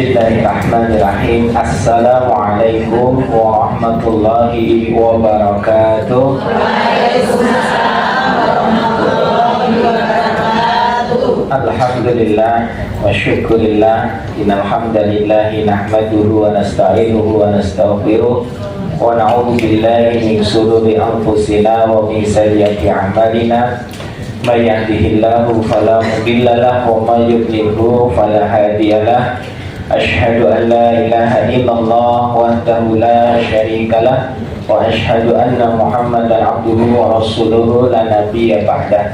Bismillahirrahmanirrahim. Assalamualaikum warahmatullahi wabarakatuh. Alhamdulillah wa syukurillah. Innal hamdalillahi nahmaduhu wa nasta'inuhu wa nastaghfiruh wa na'udzu billahi min shururi anfusina wa min sayyiati a'malina. May yahdihillahu fala mudilla lahu wa may yudlilhu fala hadiyalah. Asyhadu an la ilaha illallah wahdahu la syarika lah wa asyhadu anna Muhammadan abduhu wa rasuluhu la nabiyya ba'dah.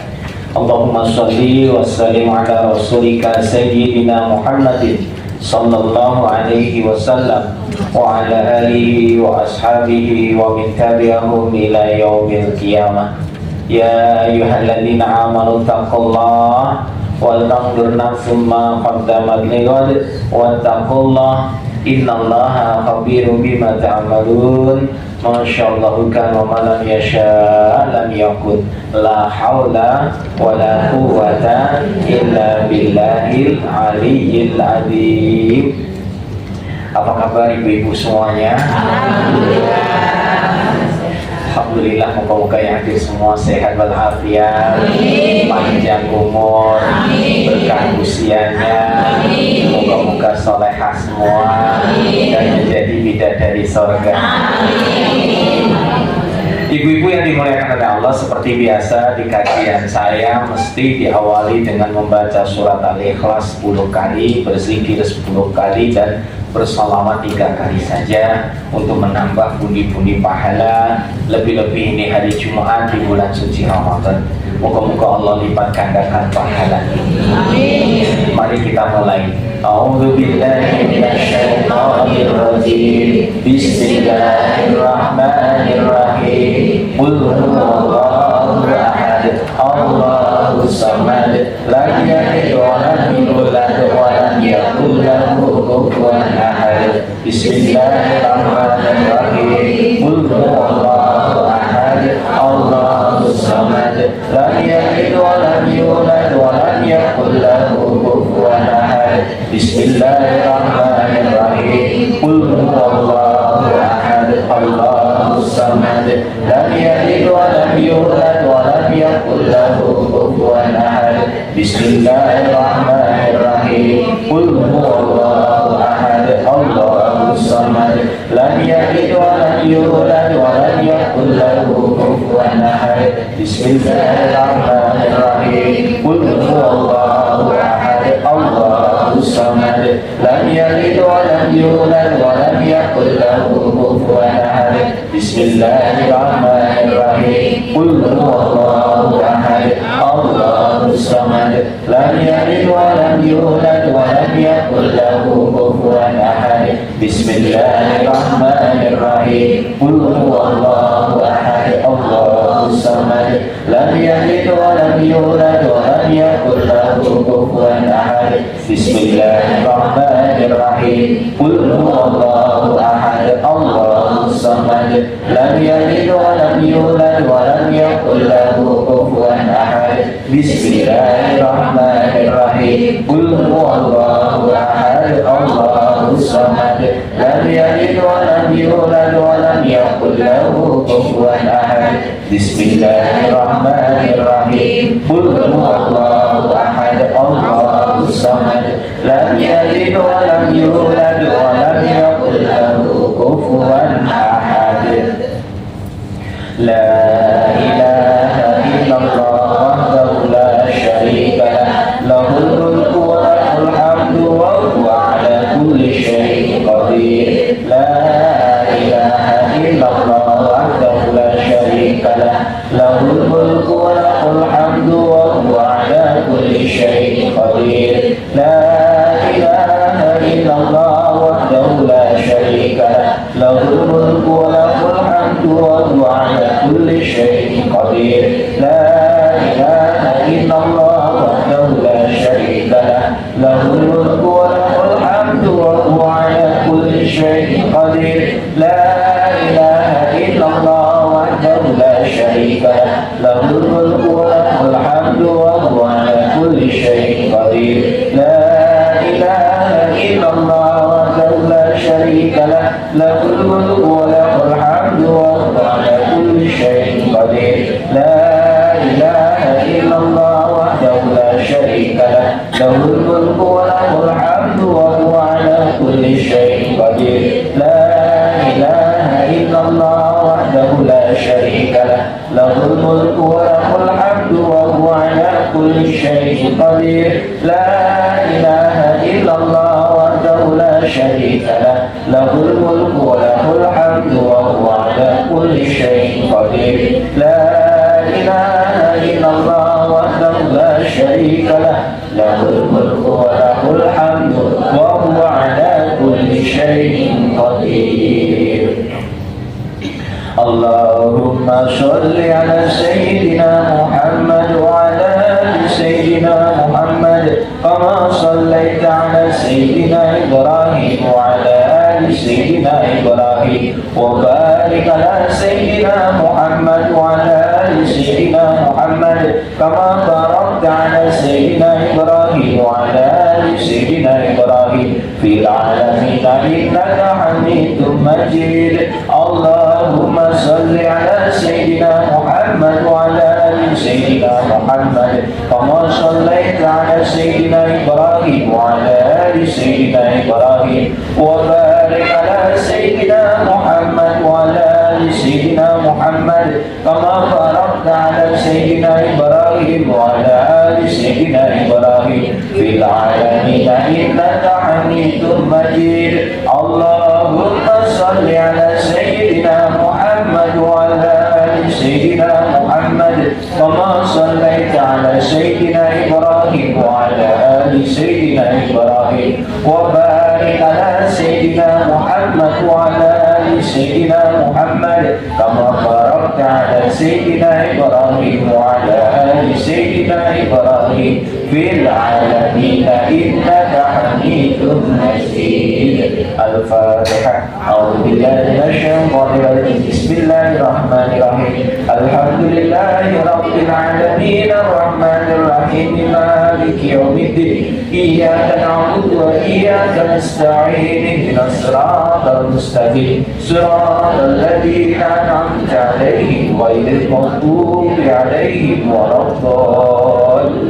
Allahumma shalli wa sallim ala rasulika sayyidina Muhammadin sallallahu alaihi wasallam wa ala alihi wa ashabihi wa min tabi'ahum ila yaumil qiyamah. Ya ayyuhalladzina amanu taqullaha wal tanzur nafsum ma qaddamat lighad wattaqullah innallaha khabirum bima ta'malun. Masyaallah kan wa ma lam yasha lam yakun. La haula wala quwwata illa billahil aliyyil azim. Apa kabar ibu-ibu semuanya? Alhamdulillah, moga-moga yang hadir semua sehat walafiat, panjang umur, berkah usianya, moga-moga solehah semua dan menjadi bidadari surga. Ibu-ibu yang dimuliakan oleh Allah, seperti biasa di kajian saya mesti diawali dengan membaca surat Al-Ikhlas 10 kali, berzikir 10 kali dan bersalawat 3 kali saja untuk menambah pundi-pundi pahala. Lebih-lebih ini hari Jumat di bulan suci Ramadan. Moga-moga Allah lipat gandakan pahala ini. Amin. Mari kita mulai. A'udzu billahi minasyaitonir rajim. Bismillahirrahmanirrahim. Qul huwallahu ahad. Allahus samad. Lam yalid wa lam yulad wa lam yakul lahu kufuwan ahad. Bismillahirrahmanirrahim. Qul huwallahu ahad. Allahus samad. Lam yalid wa lam yulad wa lam yakul lahu kufuwan ahad. Bismillahirrahmanirrahim. Qul huwallahu ahad. Allahus samad. Lam yalid wa lam yulad wa lam yakul lahu kufuwan ahad. Bismillahirrahmanirrahim. Qul huwallahu ahad. Allahus samad. Lam yalid wa lam yulad wa lam yakul lahu kufuwan ahad. Bismillahirrahmanirrahim. Qul huwallahu ahad. Allahus samad. Lam yalid wa lam yulad wa lam yakul lahu kufuwan ahad. Bismillahirrahmanirrahim. Qul huwallahu ahad. Allahus samad. Lam yalid wa lam yulad wa lam yakul lahu kufuwan ahad. Bismillahirrahmanirrahim. Qul huwallahu ahad. Allahus samad. Lam yalid wa lam yulad wa lam yakul lahu kufuwan ahad. Bismillahirrahmanirrahim. Qul huwallahu ahad. Allahus samad. Lam yalid wa lam yulad wa lam yakul lahu kufuwan ahad. Bismillahirrahmanirrahim. Qul huwallahu ahad. Allahus samad. Lam yalid wa lam yulad wa lam yakul lahu kufuwan ahad. Bismillahirrahmanirrahim. Qul huwallahu ahad. Allahus samad. Lam yalid wa lam yulad wa lam yakul lahu kufuwan ahad. La ilaha illallah wahdahu la syarika lah, lahul mulku wa lahul hamdu wa huwa ala kulli syai'in qadir. La ilaha illallah wahdahu la syarika lah, lahul mulku wa lahul hamdu wa huwa ala kulli syai'in qadir. La ilaha illallah wahdahu la syarika lah, lahul mulku wa lahul hamdu wa huwa ala kulli syai'in qadir. La ilaha illallah wahdahu la syarika lah, lahul mulku wa lahul hamdu wa huwa ala kulli syai'in qadir. La ilaha illallah wahdahu la syarika lah, lahul mulku wa lahul hamdu wa huwa ala kulli syai'in qadir. La ilaha illallah شريك له له الملك وله الحمد وهو على كل شيء قدير لا إله إلا الله وحده لا شريك له له الملك وله الحمد وهو على كل شيء قدير لا إله إلا الله وحده لا شريك له له الملك وله الحمد وهو على كل شيء قدير لا إله إلا الله وحده لا شريك له له الملك وله الحمد وهو على كل شيء قدير اللهم صل على سيدنا محمد وعلى آل سيدنا محمد كما صليت على سيدنا إبراهيم وعلى آل سيدنا إبراهيم وبارك على سيدنا محمد وعلى آل سيدنا محمد كما باركت على سيدنا إبراهيم وعلى آل سيدنا إبراهيم في العالمين إنك حميد مجيد اللهم صل على سيدنا محمد وعلى آل سيدنا محمد كما صليت على سيدنا إبراهيم وعلى آل سيدنا إبراهيم وبارك على سيدنا محمد وعلى آل سيدنا محمد كما باركت على سيدنا إبراهيم وعلى آل سيدنا إبراهيم في العالمين إنك حميد مجيد اللهم صل على سيدنا محمد وعلى آل سيدنا محمد كما صليت على سيدنا إبراهيم وعلى آل سيدنا إبراهيم وبارك على سيدنا محمد وعلى آل سيدنا محمد كما باركت على سيدنا إبراهيم وعلى آل سيدنا إبراهيم في العالمين إنك حميد مجيد الفاتحة أعوذ بالله من الشيطان الرجيم بسم الله الرحمن الرحيم الحمد لله رب العالمين الرحمن الرحيم مالك يوم الدين إياك نعبد وإياك نستعين اهدنا الصراط المستقيم صراط الذين أنعمت عليهم غير المغضوب عليهم ولا الضالين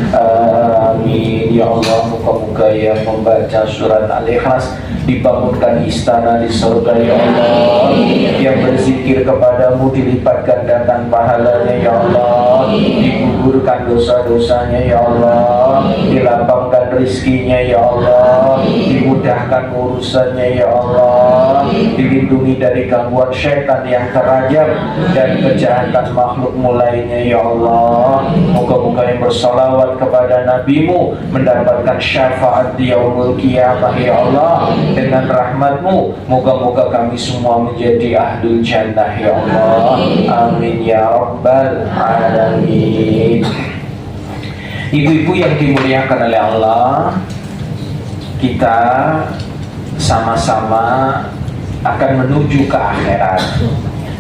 amin ya Allah. Muka-muka yang membaca surat Al-Ikhlas dibangunkan istana di surga ya Allah, yang berzikir kepadamu dilipat gandakan pahalanya ya Allah, digugurkan dosa-dosanya ya Allah, dilapangkan rizkinya ya Allah, dimudahkan urusannya ya Allah, dilindungi dari gangguan syaitan yang terajam dan kejahatan makhlukmu lainnya ya Allah. Moga-moga yang bersalawat kepada nabimu mendapatkan syafaat di yaumul qiyamah ya Allah dengan rahmatmu. Moga-moga kami semua menjadi ahlul jannah ya Allah, amin ya rabbal alamin. Ibu-ibu yang dimuliakan oleh Allah, kita sama-sama akan menuju ke akhirat,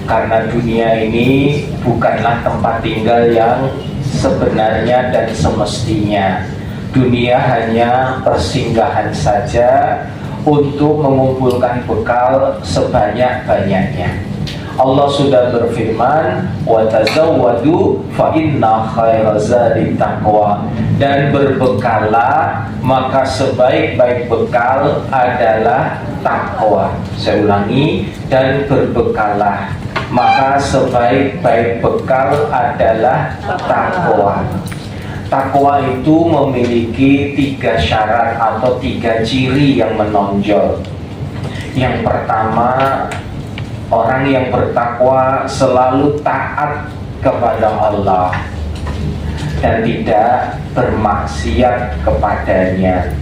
karena dunia ini bukanlah tempat tinggal yang sebenarnya dan semestinya. Dunia hanya persinggahan saja untuk mengumpulkan bekal sebanyak-banyaknya. Allah sudah berfirman, wa tazawwadu fa inna khairaz zadi taqwa, dan berbekalah maka sebaik-baik bekal adalah takwa. Saya ulangi, dan berbekalah maka sebaik-baik bekal adalah takwa. Takwa itu memiliki 3 syarat atau 3 ciri yang menonjol. Yang pertama, orang yang bertakwa selalu taat kepada Allah dan tidak bermaksiat kepadanya.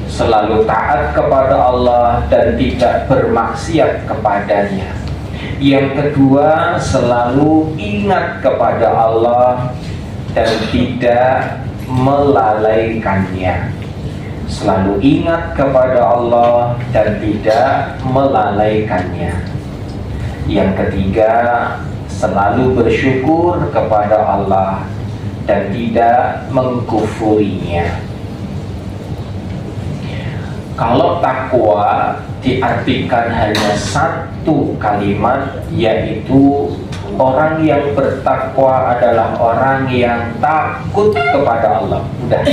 Selalu taat kepada Allah dan tidak bermaksiat kepadanya. Yang kedua, selalu ingat kepada Allah dan tidak melalaikannya. Selalu ingat kepada Allah dan tidak melalaikannya. Yang ketiga, selalu bersyukur kepada Allah dan tidak mengkufurinya. Kalau takwa diartikan hanya satu kalimat, yaitu Orang yang bertakwa adalah orang yang takut kepada Allah. Udah.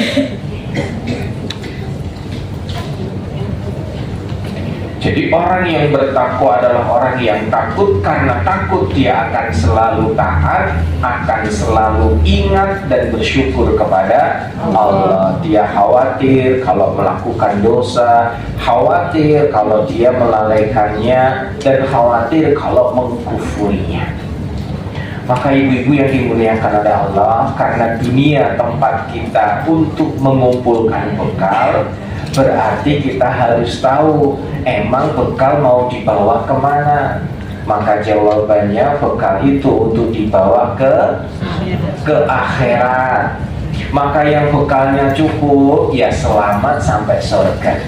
Jadi orang yang bertakwa adalah orang yang takut, karena takut dia akan selalu taat, akan selalu ingat dan bersyukur kepada Allah. Dia khawatir kalau melakukan dosa, khawatir kalau dia melalaikannya, dan khawatir kalau mengkufurinya. Maka ibu-ibu yang dimuliakan oleh Allah, karena dunia tempat kita untuk mengumpulkan bekal, berarti kita harus tahu emang bekal mau dibawa kemana. Maka jawabannya bekal itu untuk dibawa ke akhirat. Maka yang bekalnya cukup ya selamat sampai surga.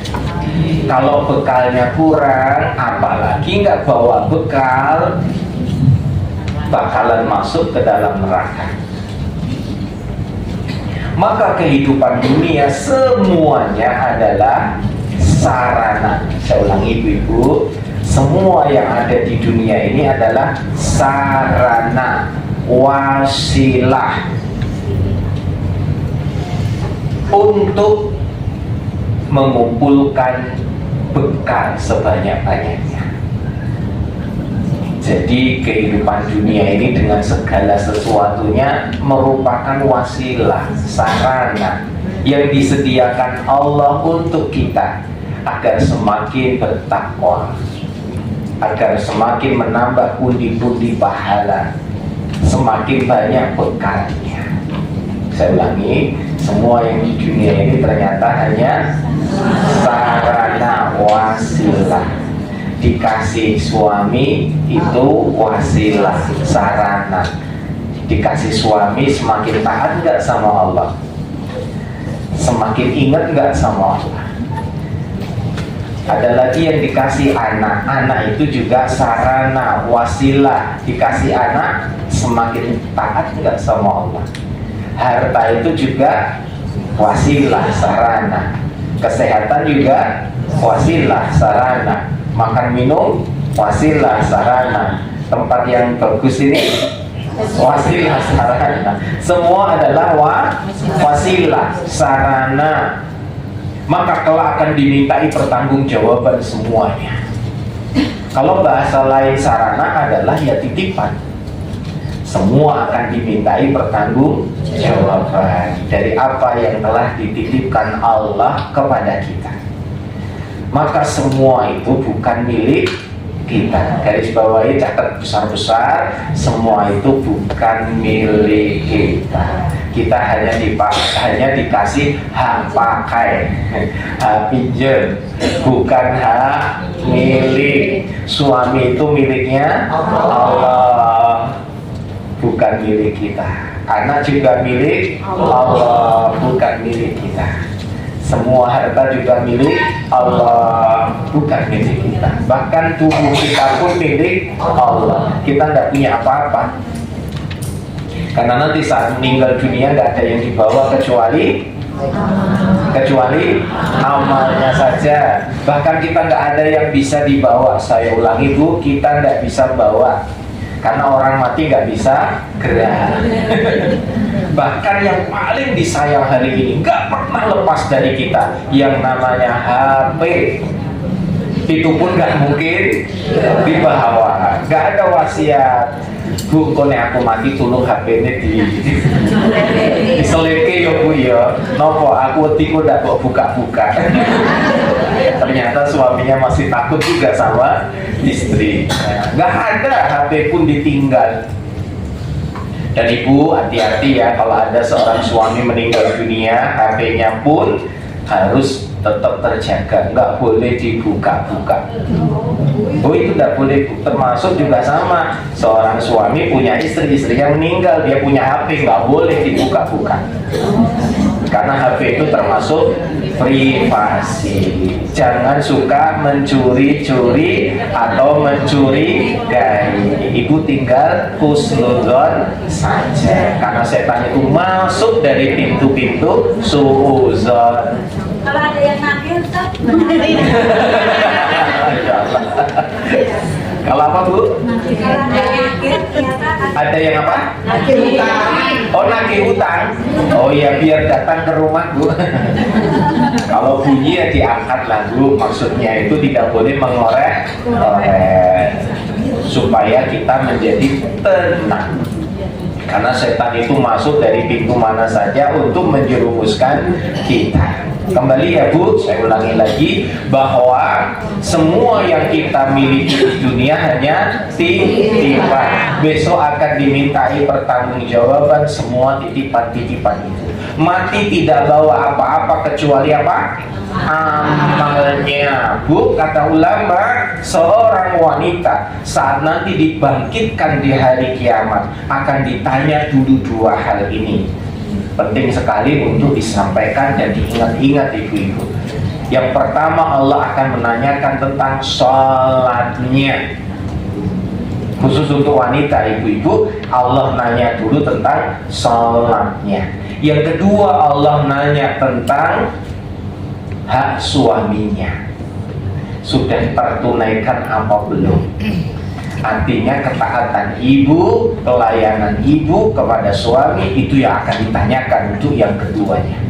Kalau bekalnya kurang, apalagi nggak bawa bekal, bakalan masuk ke dalam neraka. Maka kehidupan dunia semuanya adalah sarana. Saya ulangi ibu-ibu, semua yang ada di dunia ini adalah sarana, wasilah untuk mengumpulkan bekal sebanyak-banyaknya. Jadi kehidupan dunia ini dengan segala sesuatunya merupakan wasilah, sarana yang disediakan Allah untuk kita agar semakin bertakwa, agar semakin menambah pundi-pundi pahala, semakin banyak bekalnya. Saya ulangi, semua yang di dunia ini ternyata hanya sarana, wasilah. Dikasih suami itu wasilah, sarana. Dikasih suami semakin taat nggak sama Allah, semakin ingat nggak sama Allah. Ada lagi yang dikasih anak, anak itu juga sarana, wasilah. Dikasih anak semakin taat nggak sama Allah. Harta itu juga wasilah, sarana. Kesehatan juga wasilah, sarana. Makan minum wasilah, sarana. Tempat yang bagus ini wasilah, sarana. Semua adalah wasilah, sarana. Maka kelak akan dimintai pertanggungjawaban semuanya. Kalau bahasa lain sarana adalah ya titipan. Semua akan dimintai pertanggungjawaban dari apa yang telah dititipkan Allah kepada kita. Maka semua itu bukan milik kita. Garis bawahi, catat besar-besar, semua itu bukan milik kita. Kita hanya dikasih hak pakai, hak pinjam, bukan hak milik. Suami itu miliknya Allah, bukan milik kita. Anak juga milik Allah, bukan milik kita. Semua harta juga milik Allah, bukan milik kita. Bahkan tubuh kita pun milik Allah. Kita tidak punya apa-apa, karena nanti saat meninggal dunia nggak ada yang dibawa kecuali amalnya saja. Bahkan kita nggak ada yang bisa dibawa. Saya ulangi Bu, kita nggak bisa bawa, karena orang mati nggak bisa gerak. Bahkan yang paling disayang hari ini nggak pernah lepas dari kita, yang namanya HP. Itu pun nggak mungkin dibawa. Nggak ada wasiat, Bu, kone aku mati tolong HP ini diseleke ya Bu ya. Nopo aku tiku ndak kok buka-buka. Ternyata suaminya masih takut juga sama istri. Nggak ada, HP pun ditinggal. Dan ibu hati-hati ya, kalau ada seorang suami meninggal dunia, HP-nya pun harus tetap terjaga, nggak boleh dibuka-buka. Oh, itu nggak boleh. Termasuk juga sama, seorang suami punya istri yang meninggal, dia punya HP, nggak boleh dibuka-buka, karena HP itu termasuk privasi. Jangan suka mencuri-curi atau mencurigai. Ibu tinggal husnudzon saja, karena setan itu masuk dari pintu-pintu suudzon. Kalau ada yang nakir, Kalau apa Bu? kalau ada yang nakir, ternyata ada yang apa? Nagih hutang. Oh, nagih hutang. Oh ya, biar datang ke rumah, Bu. Kalau bunyi ya diangkat lah, Bu. Maksudnya itu tidak boleh mengorek supaya kita menjadi tenang. Karena setan itu masuk dari pintu mana saja untuk menjerumuskan kita. Kembali ya Bu, saya ulangi lagi bahwa semua yang kita miliki di dunia hanya titipan. Besok akan dimintai pertanggungjawaban semua titipan-titipan itu. Mati tidak bawa apa-apa kecuali apa? Amalnya. Bu, kata ulama, seorang wanita saat nanti dibangkitkan di hari kiamat akan ditanya dulu dua hal ini. Penting sekali untuk disampaikan dan diingat-ingat ibu-ibu. Yang pertama, Allah akan menanyakan tentang sholatnya. Khusus untuk wanita ibu-ibu, Allah nanya dulu tentang sholatnya. Yang kedua, Allah nanya tentang hak suaminya. Sudah tertunaikan apa belum? Artinya ketaatan ibu, pelayanan ibu kepada suami itu yang akan ditanyakan untuk yang keduanya.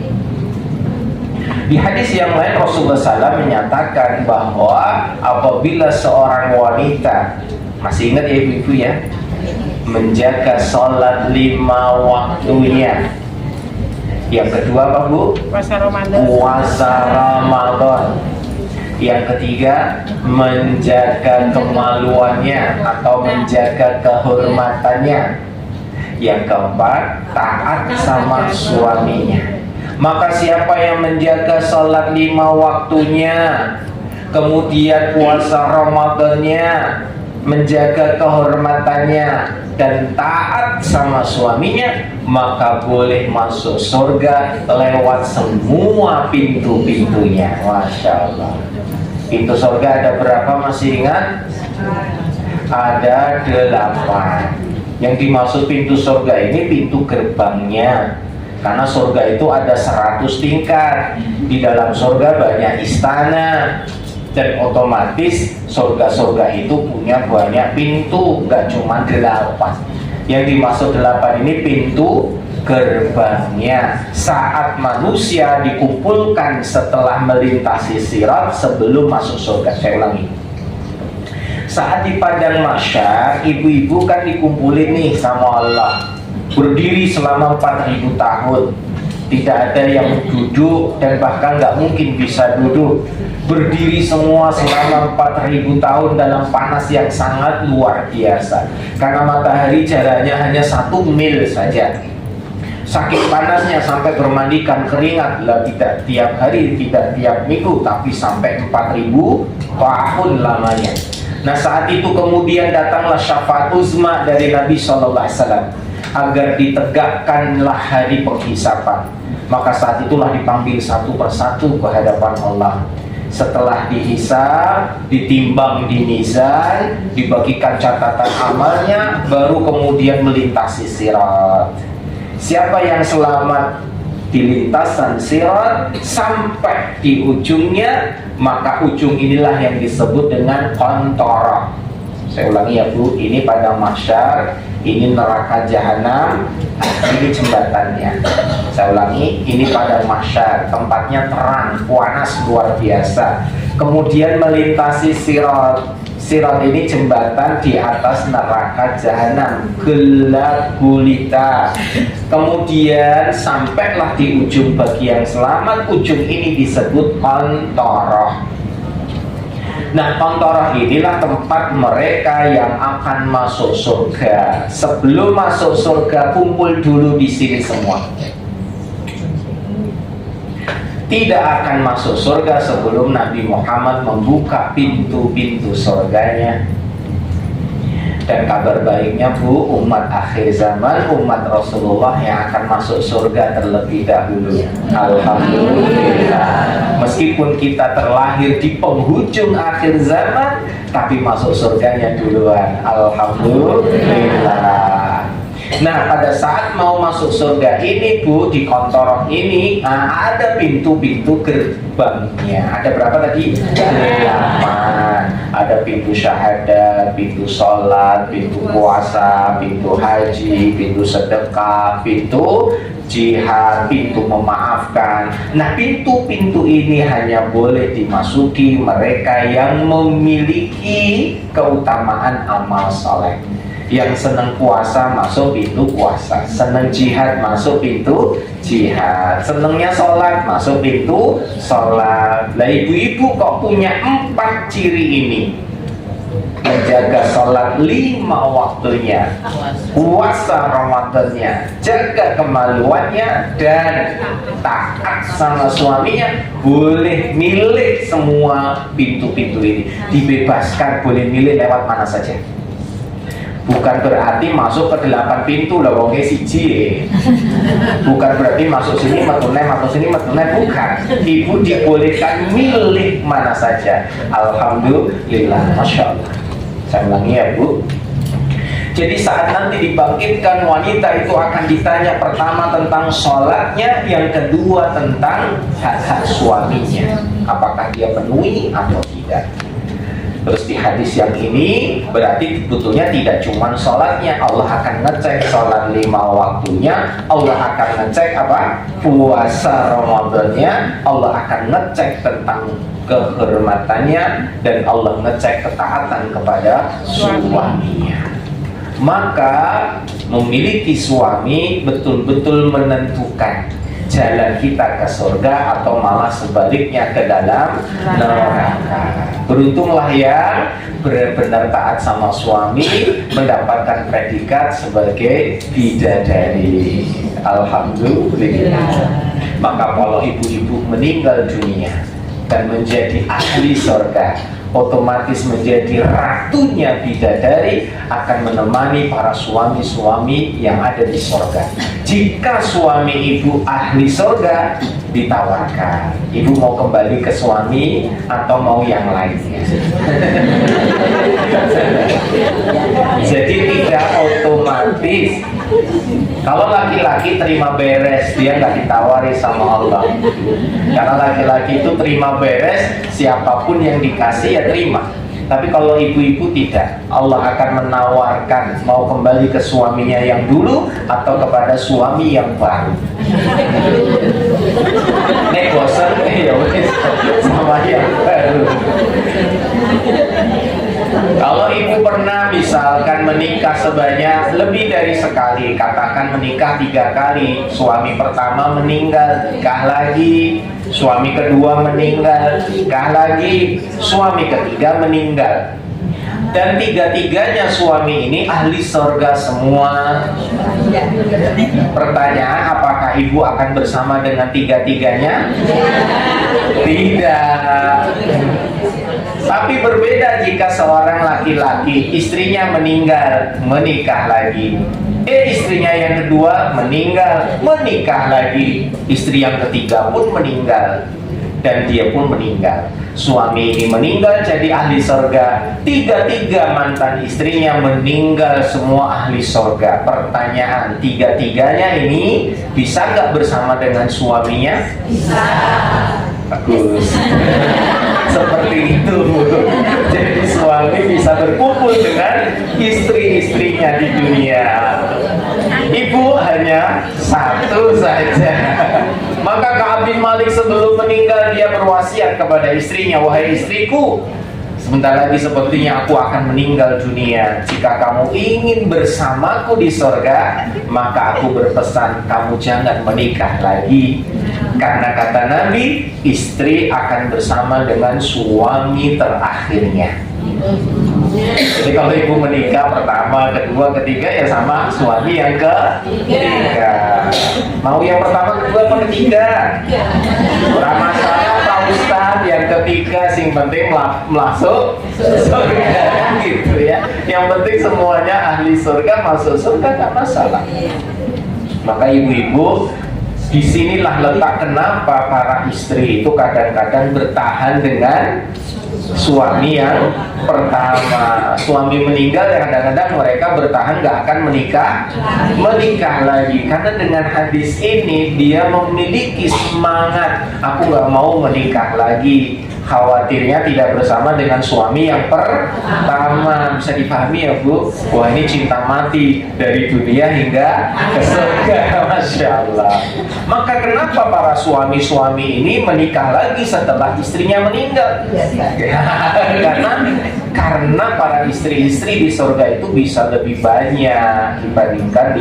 Di hadis yang lain Rasulullah SAW menyatakan bahwa apabila seorang wanita, masih ingat ya ibu-ibu ya, menjaga sholat 5 waktunya. Yang kedua apa Bu? Puasa Ramadan. Puasa Ramadan. Yang ketiga, menjaga kemaluannya atau menjaga kehormatannya. Yang keempat, taat sama suaminya. Maka siapa yang menjaga sholat 5 waktunya, kemudian puasa Ramadannya, menjaga kehormatannya, dan taat sama suaminya, maka boleh masuk surga lewat semua pintu-pintunya. Masya Allah. Pintu surga ada berapa, masih ingat? Ada 8. Yang dimaksud pintu surga ini pintu gerbangnya. Karena surga itu ada 100 tingkat. Di dalam surga banyak istana. Dan otomatis surga-surga itu punya banyak pintu, gak cuma 8. Yang dimaksud 8 ini pintu gerbangnya. Saat manusia dikumpulkan setelah melintasi sirat sebelum masuk surga. Saya ulangi. Saat di padang mahsyar, ibu-ibu kan dikumpulin nih sama Allah, berdiri selama 4000 tahun. Tidak ada yang duduk dan bahkan nggak mungkin bisa duduk. Berdiri semua selama 4000 tahun dalam panas yang sangat luar biasa. Karena matahari jaraknya hanya 1 mil saja. Saking panasnya sampai bermandikan keringat, tidak tiap hari, tidak tiap minggu, tapi sampai 4000 tahun lamanya. Nah, saat itu kemudian datanglah syafaat uzma dari Nabi SAW agar ditegakkanlah hari penghisapan. Maka saat itulah dipanggil satu persatu ke hadapan Allah. Setelah dihisab, ditimbang di mizan, dibagikan catatan amalnya, baru kemudian melintasi sirat. Siapa yang selamat di lintasan sirat sampai di ujungnya, maka ujung inilah yang disebut dengan qantarah. Saya ulangi ya Bu, ini padang mahsyar, ini neraka jahanam, ini jembatannya. Saya ulangi, ini padang mahsyar, tempatnya terang, panas luar biasa. Kemudian melintasi sirat. Sirat ini jembatan di atas neraka jahanam, gelap gulita. Kemudian sampailah di ujung bagi yang selamat. Ujung ini disebut qantarah. Nah, qantarah inilah tempat mereka yang akan masuk surga. Sebelum masuk surga, kumpul dulu di sini semua. Tidak akan masuk surga sebelum Nabi Muhammad membuka pintu-pintu surganya. Dan kabar baiknya Bu, umat akhir zaman, umat Rasulullah yang akan masuk surga terlebih dahulu. Alhamdulillah. Meskipun kita terlahir di penghujung akhir zaman, tapi masuk surganya duluan. Alhamdulillah. Nah, pada saat mau masuk surga ini, Bu, di kontorok ini ada pintu-pintu gerbangnya. Ada berapa tadi? 8. Ada pintu syahadat, pintu sholat, pintu puasa, pintu haji, pintu sedekah, pintu jihad, pintu memaafkan. Nah, pintu-pintu ini hanya boleh dimasuki mereka yang memiliki keutamaan amal soleh. Yang senang puasa masuk pintu puasa, senang jihad masuk pintu jihad, senangnya sholat masuk pintu sholat. Lah ibu-ibu kok punya 4 ciri ini: menjaga sholat 5 waktunya, puasa Ramadannya, jaga kemaluannya, dan taat sama suaminya, boleh milik semua pintu-pintu ini. Dibebaskan, boleh milik lewat mana saja. Bukan berarti masuk ke 8 pintu lah wongnya siji. Bukan berarti masuk sini metunai, masuk sini metunai, bukan. Ibu dibolehkan milik mana saja. Alhamdulillah, Masya Allah. Saya ulangi ya, Bu. Jadi saat nanti dibangkitkan, wanita itu akan ditanya pertama tentang sholatnya, yang kedua tentang hak-hak suaminya, apakah dia penuhi atau tidak. Terus di hadis yang ini berarti sebetulnya tidak cuma sholatnya, Allah akan ngecek sholat 5 waktunya, Allah akan ngecek apa? Puasa Ramadannya, Allah akan ngecek tentang kehormatannya, dan Allah ngecek ketaatan kepada suaminya. Maka memiliki suami betul-betul menentukan jalan kita ke surga atau malah sebaliknya ke dalam neraka. Beruntunglah yang benar-benar taat sama suami, mendapatkan predikat sebagai bidadari. Alhamdulillah. Maka kalau ibu-ibu meninggal dunia dan menjadi ahli surga, otomatis menjadi ratunya bidadari, akan menemani para suami-suami yang ada di surga. Jika suami ibu ahli surga, ditawarkan, ibu mau kembali ke suami atau mau yang lainnya. Jadi tidak otomatis. Kalau laki-laki terima beres, dia nggak ditawari sama Allah. Karena laki-laki itu terima beres, siapapun yang dikasih ya terima. Tapi kalau ibu-ibu tidak, Allah akan menawarkan mau kembali ke suaminya yang dulu atau kepada suami yang baru. Nek bosan, ya wes sama yang baru. Kalau ibu pernah misalkan menikah sebanyak lebih dari sekali, katakan menikah 3 kali, suami pertama meninggal, nikah lagi, suami kedua meninggal, nikah lagi, suami ketiga meninggal, dan 3-tiganya suami ini ahli surga semua. Pertanyaan, apakah ibu akan bersama dengan 3-tiganya? Tidak. Tapi berbeda jika seorang laki-laki istrinya meninggal, menikah lagi. Istrinya yang kedua meninggal, menikah lagi. Istri yang ketiga pun meninggal, dan dia pun meninggal. Suami ini meninggal jadi ahli surga. 3-tiga mantan istrinya meninggal semua ahli surga. Pertanyaan, 3-tiganya ini bisa nggak bersama dengan suaminya? Bisa. Bagus. Seperti itu. Jadi suami bisa berkumpul dengan istri-istrinya di dunia. Ibu hanya satu saja. Maka Ka'ab bin Malik sebelum meninggal dia berwasiat kepada istrinya, wahai istriku, sebentar lagi sepertinya aku akan meninggal dunia. Jika kamu ingin bersamaku di surga, maka aku berpesan kamu jangan menikah lagi. Karena kata Nabi, istri akan bersama dengan suami terakhirnya. Jadi kalau ibu menikah pertama, kedua, ketiga ya sama suami yang ketiga. Mau yang pertama, kedua, atau ketiga? Ramah saya Pak Ustadz, yang ketiga sing penting masuk surga gitu ya. Yang penting semuanya ahli surga, masuk surga gak masalah. Maka ibu-ibu, disinilah letak kenapa para istri itu kadang-kadang bertahan dengan suami yang pertama. Suami meninggal, kadang-kadang mereka bertahan nggak akan menikah lagi, karena dengan hadis ini dia memiliki semangat, aku nggak mau menikah lagi, khawatirnya tidak bersama dengan suami yang pertama. Bisa dipahami ya Bu? Wah, ini cinta mati dari dunia hingga ke surga. Masya Allah. Maka kenapa para suami-suami ini menikah lagi setelah istrinya meninggal? Karena para istri-istri di surga itu bisa lebih banyak dibandingkan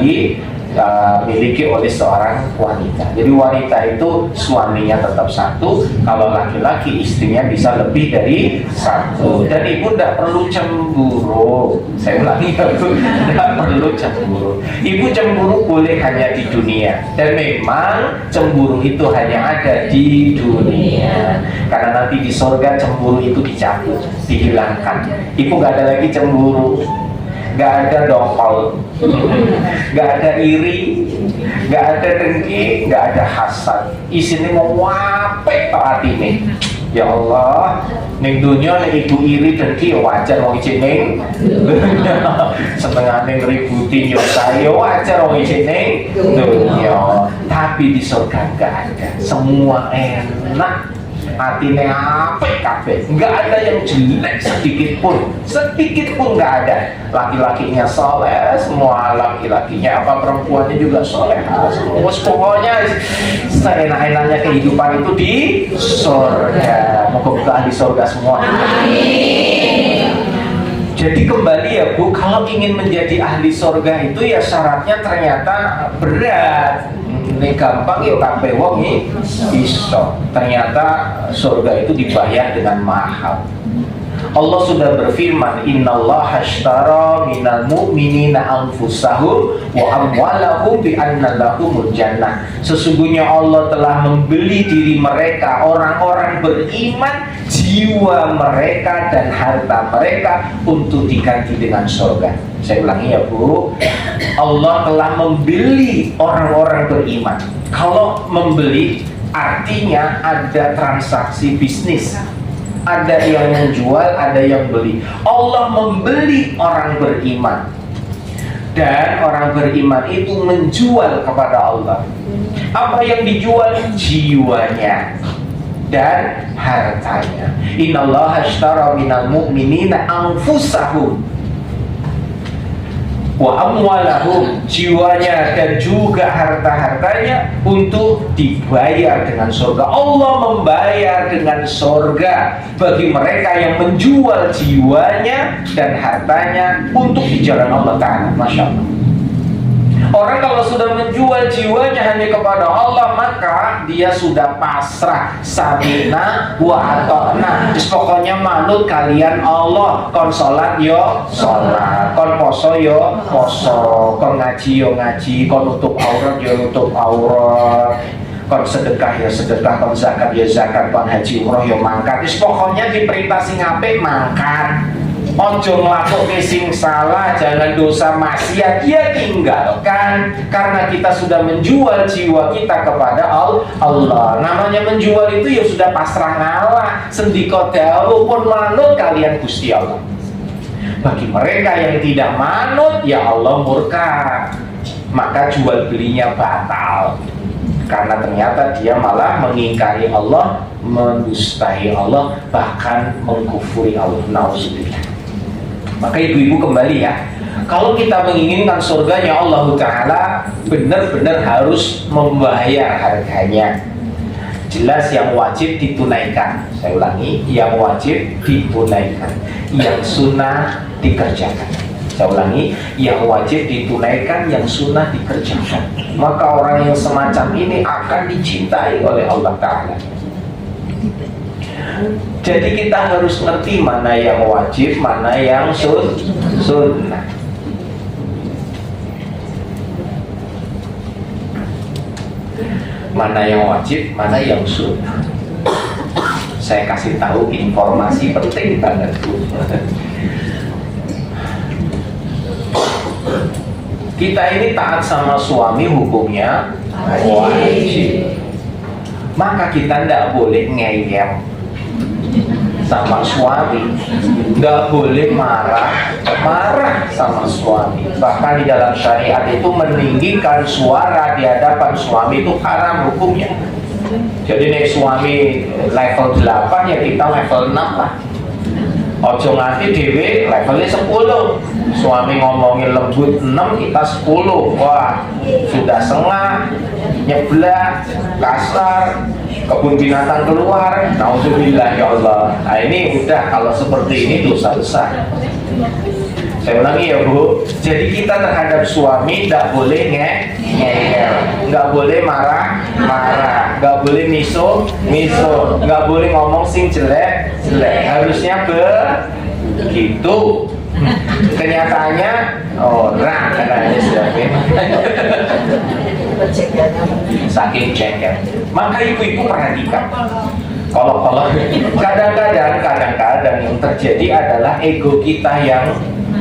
miliki oleh seorang wanita. Jadi wanita itu suaminya tetap satu, kalau laki-laki istrinya bisa lebih dari satu. Dan ibu tidak perlu cemburu. Saya ulangi ya Bu, tidak perlu cemburu. Ibu cemburu boleh hanya di dunia, dan memang cemburu itu hanya ada di dunia. Karena nanti di surga cemburu itu dicabut, dihilangkan. Ibu gak ada lagi cemburu, gak ada dongkol, gak ada iri, gak ada dengki, gak ada hasad. Isinya mau wapek tak hati nih. Ya Allah, ning dunia nek ibu iri dengki ya wajar wong isih ning setengah ning ributin yo saya wajar wong isih ning dunia. Tapi di surga gak ada, semua enak. Hatinya apik kabeh, nggak ada yang jelek sedikit pun nggak ada. Laki-lakinya soleh, semua laki-lakinya apa perempuannya juga soleh. Semua pokoknya seenak-enaknya kehidupan itu di surga. Moga-moga di surga semua. Amin. Jadi kembali ya Bu, kalau ingin menjadi ahli surga itu ya syaratnya ternyata berat. Ini gampang ya kabeh wong iso. Ternyata surga itu dibayar dengan mahal. Allah sudah berfirman, innallaha ashtara minal mu'minina anfusahum wa amwalahum bi anna lahumul jannah. Sesungguhnya Allah telah membeli diri mereka, orang-orang beriman, jiwa mereka dan harta mereka untuk diganti dengan surga. Saya ulangi ya Bu, Allah telah membeli orang-orang beriman. Kalau membeli artinya ada transaksi bisnis, ada yang menjual, ada yang beli. Allah membeli orang beriman, dan orang beriman itu menjual kepada Allah. Apa yang dijual? Jiwanya dan hartanya. Innallaha ashtara minal mu'minina anfusahum wa amwalahum, jiwanya dan juga harta-hartanya untuk dibayar dengan surga. Allah membayar dengan surga bagi mereka yang menjual jiwanya dan hartanya untuk di jalan Allah Ta'ala. Masya Allah. Orang kalau sudah menjual jiwanya hanya kepada Allah, maka dia sudah pasrah, samina wa ata'na. Pokoknya manut kalian Allah. Kon sholat yo sholat, kon poso yo poso, kon ngaji yo ngaji, kon nutup aurat yo nutup aurat, kon sedekah ya sedekah, kon zakat ya zakat, kon haji umroh ya mangkat. Pokoknya diperintah sing apik mangkat. Ojo ngelakuin sing salah, jangan dosa maksiat, ya tinggalkan. Karena kita sudah menjual jiwa kita kepada Allah. Namanya menjual itu ya sudah pasrah ngalah. Sendika dawuh pun manut kalian Gusti Allah. Bagi mereka yang tidak manut, ya Allah murka. Maka jual belinya batal. Karena ternyata dia malah mengingkari Allah, mendustai Allah, bahkan mengkufuri Allah. Nauzubillah. Maka ibu-ibu kembali ya, kalau kita menginginkan surganya Allah Ta'ala, benar-benar harus membayar harganya. Jelas yang wajib ditunaikan. Saya ulangi, yang wajib ditunaikan, yang sunnah dikerjakan. Saya ulangi, yang wajib ditunaikan, yang sunnah dikerjakan. Maka orang yang semacam ini akan dicintai oleh Allah Ta'ala. Jadi kita harus ngerti mana yang wajib, mana yang sunnah. Mana yang wajib, mana yang sunnah. Saya kasih tahu informasi penting banget Bu. Kita ini taat sama suami hukumnya wajib. Maka kita tidak boleh ngeyel. sama suami, nggak boleh marah sama suami. Bahkan di dalam syariat itu meninggikan suara di hadapan suami itu haram hukumnya. Jadi nih suami level 8 ya kita level 6 lah. Ojo nganti dewe levelnya 10. Suami ngomongin lembut 6, kita 10. Wah, sudah sengah, nyeblak, kasar, kebun binatang keluar. Nauzubillah ya Allah. Nah ini udah, kalau seperti ini dosa besar. Saya ulangi ya Bu, jadi kita terhadap suami tidak boleh ngeyel, nggak boleh marah, nggak boleh miso, nggak boleh ngomong sing jelek, harusnya begitu. Kenyataannya orang katanya sudah saking jengkel. Maka ibu-ibu perhatikan, kalau kadang-kadang yang terjadi adalah ego kita yang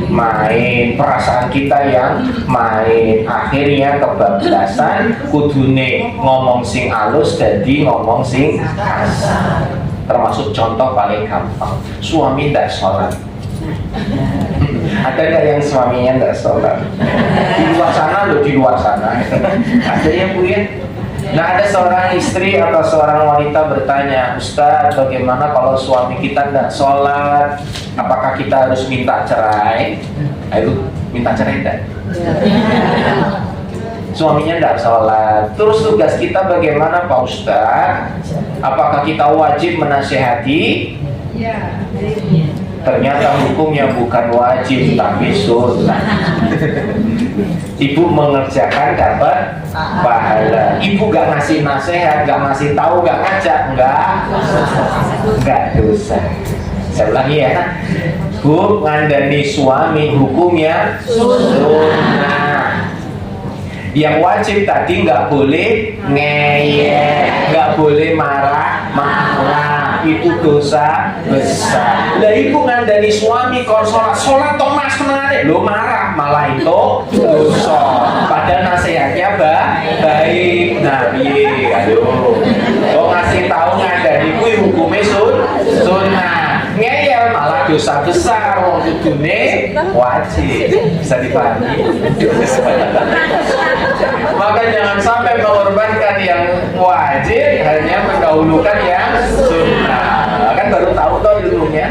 main, perasaan kita yang main, akhirnya kebablasan, kudune ngomong sing halus jadi ngomong sing kasar. Termasuk contoh paling gampang, suami tidak sholat. Ada nggak yang suaminya tidak sholat? Di luar sana loh, di luar sana ada ya Bu ya. Nah ada seorang istri atau seorang wanita bertanya, Ustaz bagaimana kalau suami kita tidak sholat, apakah kita harus minta cerai? Ayo minta cerai tidak? Suaminya tidak sholat, terus tugas kita bagaimana Pak Ustaz? Apakah kita wajib menasehati? Ternyata hukumnya bukan wajib tapi sunnah. Ibu mengerjakan dapat pahala. Ibu gak ngasih nasihat, gak ngasih tahu, gak ngajak, enggak dosa. Saya ulangi ya, Bu, ngandani suami hukumnya sunnah. Yang wajib tadi nggak boleh ngeyel, nggak boleh marah, itu dosa besar. Lah ibu ngandani suami kok sholat toh mas menare, lo marah malah itu dosa. Padahal nasihatnya baik, nabi, aduh. Kok ngasih tahu ngandani kuwi hukumnya sunnah. Ngeyel malah dosa besar, wong kudune wajib. Bisa dipahami. Maka jangan sampai mengorbankan yang wajib hanya mendahulukan yang sunnah. Kan baru tahu toh ilmunya.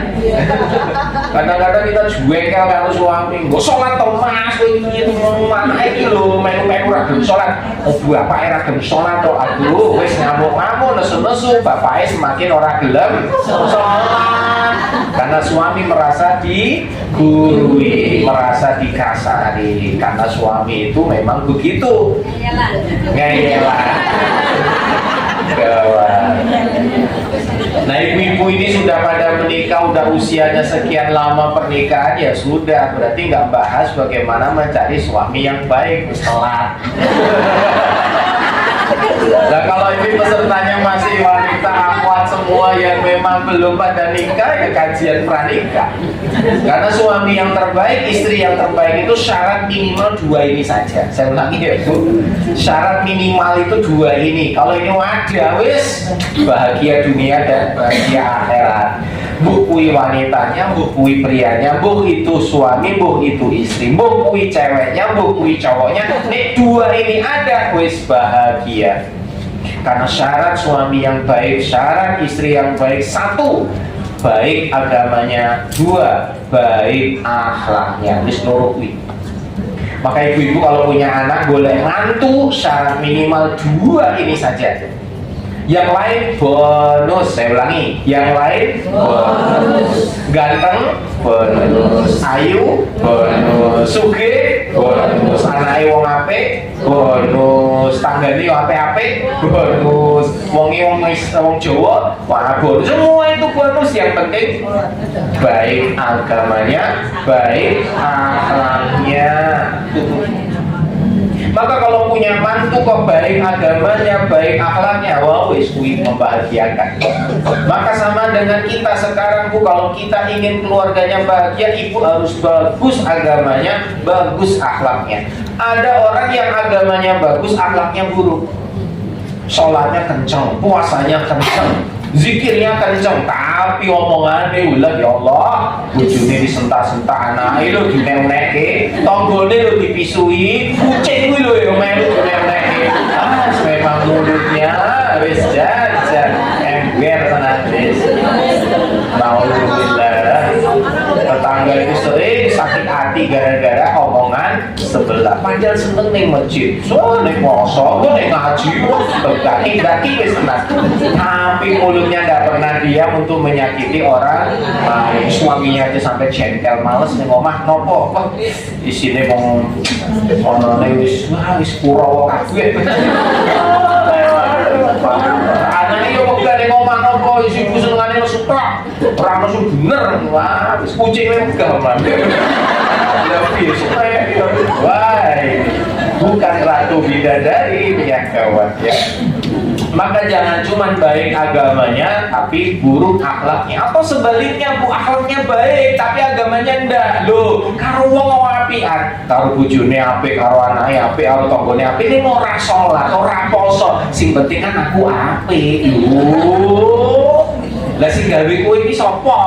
Kadang-kadang kita jengkel karo suami, "Nggo salat to Mas, iki mana iki lho, melu-melu ra gelem salat." Oh, bapake ra gelem salat to. Aduh, wis ngamuk-ngamuk nesu-nesu, bapake semakin ora gelem salat. Karena suami merasa digurui, merasa dikasari. Karena suami itu memang begitu. Ngeyelan. Nah ibu-ibu ini sudah pada menikah, udah usianya sekian lama pernikahan, ya sudah, berarti nggak bahas bagaimana mencari suami yang baik, telat. Nah kalau ini pesertanya masih wanita akhwat semua yang memang belum pada nikah, ya kajian pranikah. Karena suami yang terbaik, istri yang terbaik itu syarat minimal 2 ini saja. Saya ulangi ya Bu, syarat minimal itu 2 ini. Kalau ini ada, wis bahagia dunia dan bahagia akhirat. Bu kui wanitanya, bu kui prianya, bu itu suami, bu itu istri, bu kui ceweknya, bu kui cowoknya. Nih 2 ini ada, wis bahagia. Karena syarat suami yang baik, syarat istri yang baik, 1, baik agamanya, 2, baik akhlaknya. Wis loro kuwi. Maka ibu-ibu kalau punya anak boleh mantu, syarat minimal 2 ini saja. Yang lain bonus, saya ulangi, yang lain bonus. Ganteng bonus, ayu bonus, sugih bonus, anake wong apik bonus, tanggane wong apik bonus, wong Jawa wah bonus. Semua itu bonus, yang penting baik agamanya, baik akhlaknya. Maka kalau punya mantu kok baik agamanya, baik akhlaknya, wah wis kuwi membahagiakan. Maka sama dengan kita sekarang Bu, kalau kita ingin keluarganya bahagia, ibu harus bagus agamanya, bagus akhlaknya. Ada orang yang agamanya bagus, akhlaknya buruk. Sholatnya kencang, puasanya kencang, zikirnya kencang, api omongane ulah ya Allah bojone disentak-sentak anake lho dinewneke tanggane lho dipisui kucing kuwi lho ya melu dinewneke memang mulutnya wis jajan ember tenan wis naudzubillah tetangga itu sering sakit hati gara-gara omongan sebelah padahal seneng ning masjid ning poso ning ngaji berkaki wis tenan tapi mulutnya nggak pernah diam untuk menyakiti orang lain suaminya aja sampai jengkel males ning omah nopo kok isine wong onone wis Kurawa kabeh anake yo kok gak ning omah nopo ibu senengane suka ora ono bener wah wis kucing megah man lebih supaya wah bukan ratu bidadari yang gawat ya. Maka jangan cuma baik agamanya tapi buruk akhlaknya, atau sebaliknya bu akhlaknya baik tapi agamanya ndak. Loh, karo wong apian, karo bojone apik, karo anake apik, karo tanggane apik, ning ora salat, ora poso. Sing penting kan aku apik. Lah sing gawe kowe iki sapa?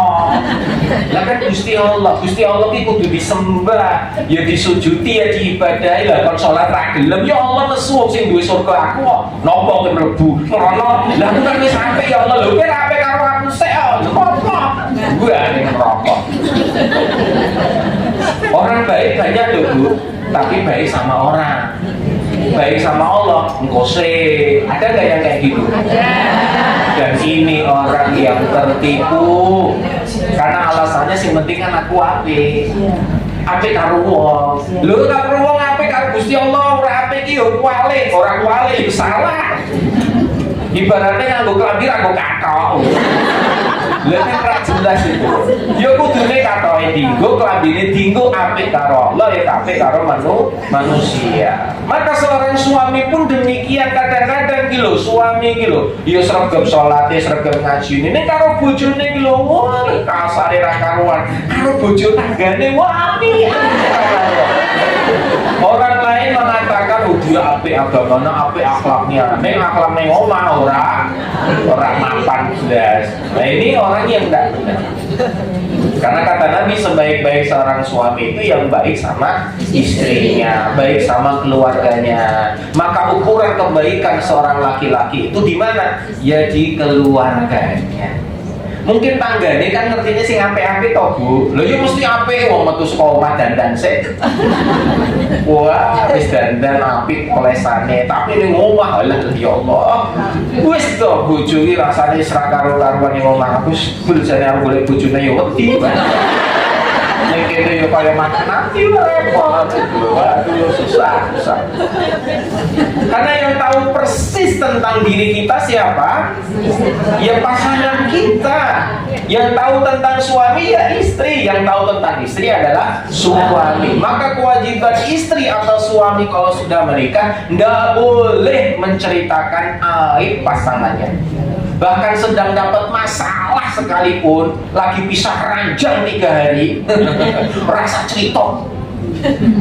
Lah kan Gusti Allah ki kudu disembah, ya disujudi, ya diibadahi. Lah kon salat ra gelem ya Allah nesu sing duwe surga aku kok. Napa kowe mlebu rono? Lah aku kan wis sampe ya Allah lho kowe ra apik karo aku sik yo. Apa? Gua ning neraka. Orang baik banyak loh Bu, tapi baik sama orang. Baik sama Allah, engkau sih. Ada gak yang kayak gitu? Dan ini orang yang tertipu karena alasannya sih penting kan aku apik karo wong. Lho karo wong apik karo Gusti Allah ora apik iki yo kuali, ora kuali salah. Ibaratnya nganggo klambi nganggo kathok. Lha kan ra jelas itu. Ya kudune kathoke dinggo, klambine dinggo apik karo Allah ya apik karo manusia. Maka seorang suami pun demikian, kadang-kadang iki lho suami iki lho ya sregep salate, sregep ngajine ning karo bojone iki lho wah kasare ra karuan. Karo bojo tanggane wah apik. Orang lain mengatakan dia apik agamanya, apik akhlaknya. Ning akhlaknya omah ora mapan jelas. Nah ini orang yang enggak benar. Karena kata Nabi sebaik-baik seorang suami itu yang baik sama istrinya, baik sama keluarganya. Maka ukuran kebaikan seorang laki-laki itu di mana? Ya di keluarganya. Mungkin tanggane kan ngertinya sing apik-apik to, Bu. Lho ya mesti apik wong metu saka omah dandan sik. Wah, wis dandan apik olesane, tapi ning omah lah ya Allah. Wis to bojo iki rasane sra karo-karuan ning omah. Aku sebel jane aku golek bojone ya wedi. Ning kene yo kaya makan nanti repot. Waduh susah. Karena yang tahu persis tentang diri kita siapa? Ya pasangan kita. Yang tahu tentang suami ya istri. Yang tahu tentang istri adalah suami. Maka kewajiban istri atau suami kalau sudah menikah nggak boleh menceritakan aib pasangannya. Bahkan sedang dapat masalah sekalipun, lagi pisah ranjang 3 hari, rasa cerita.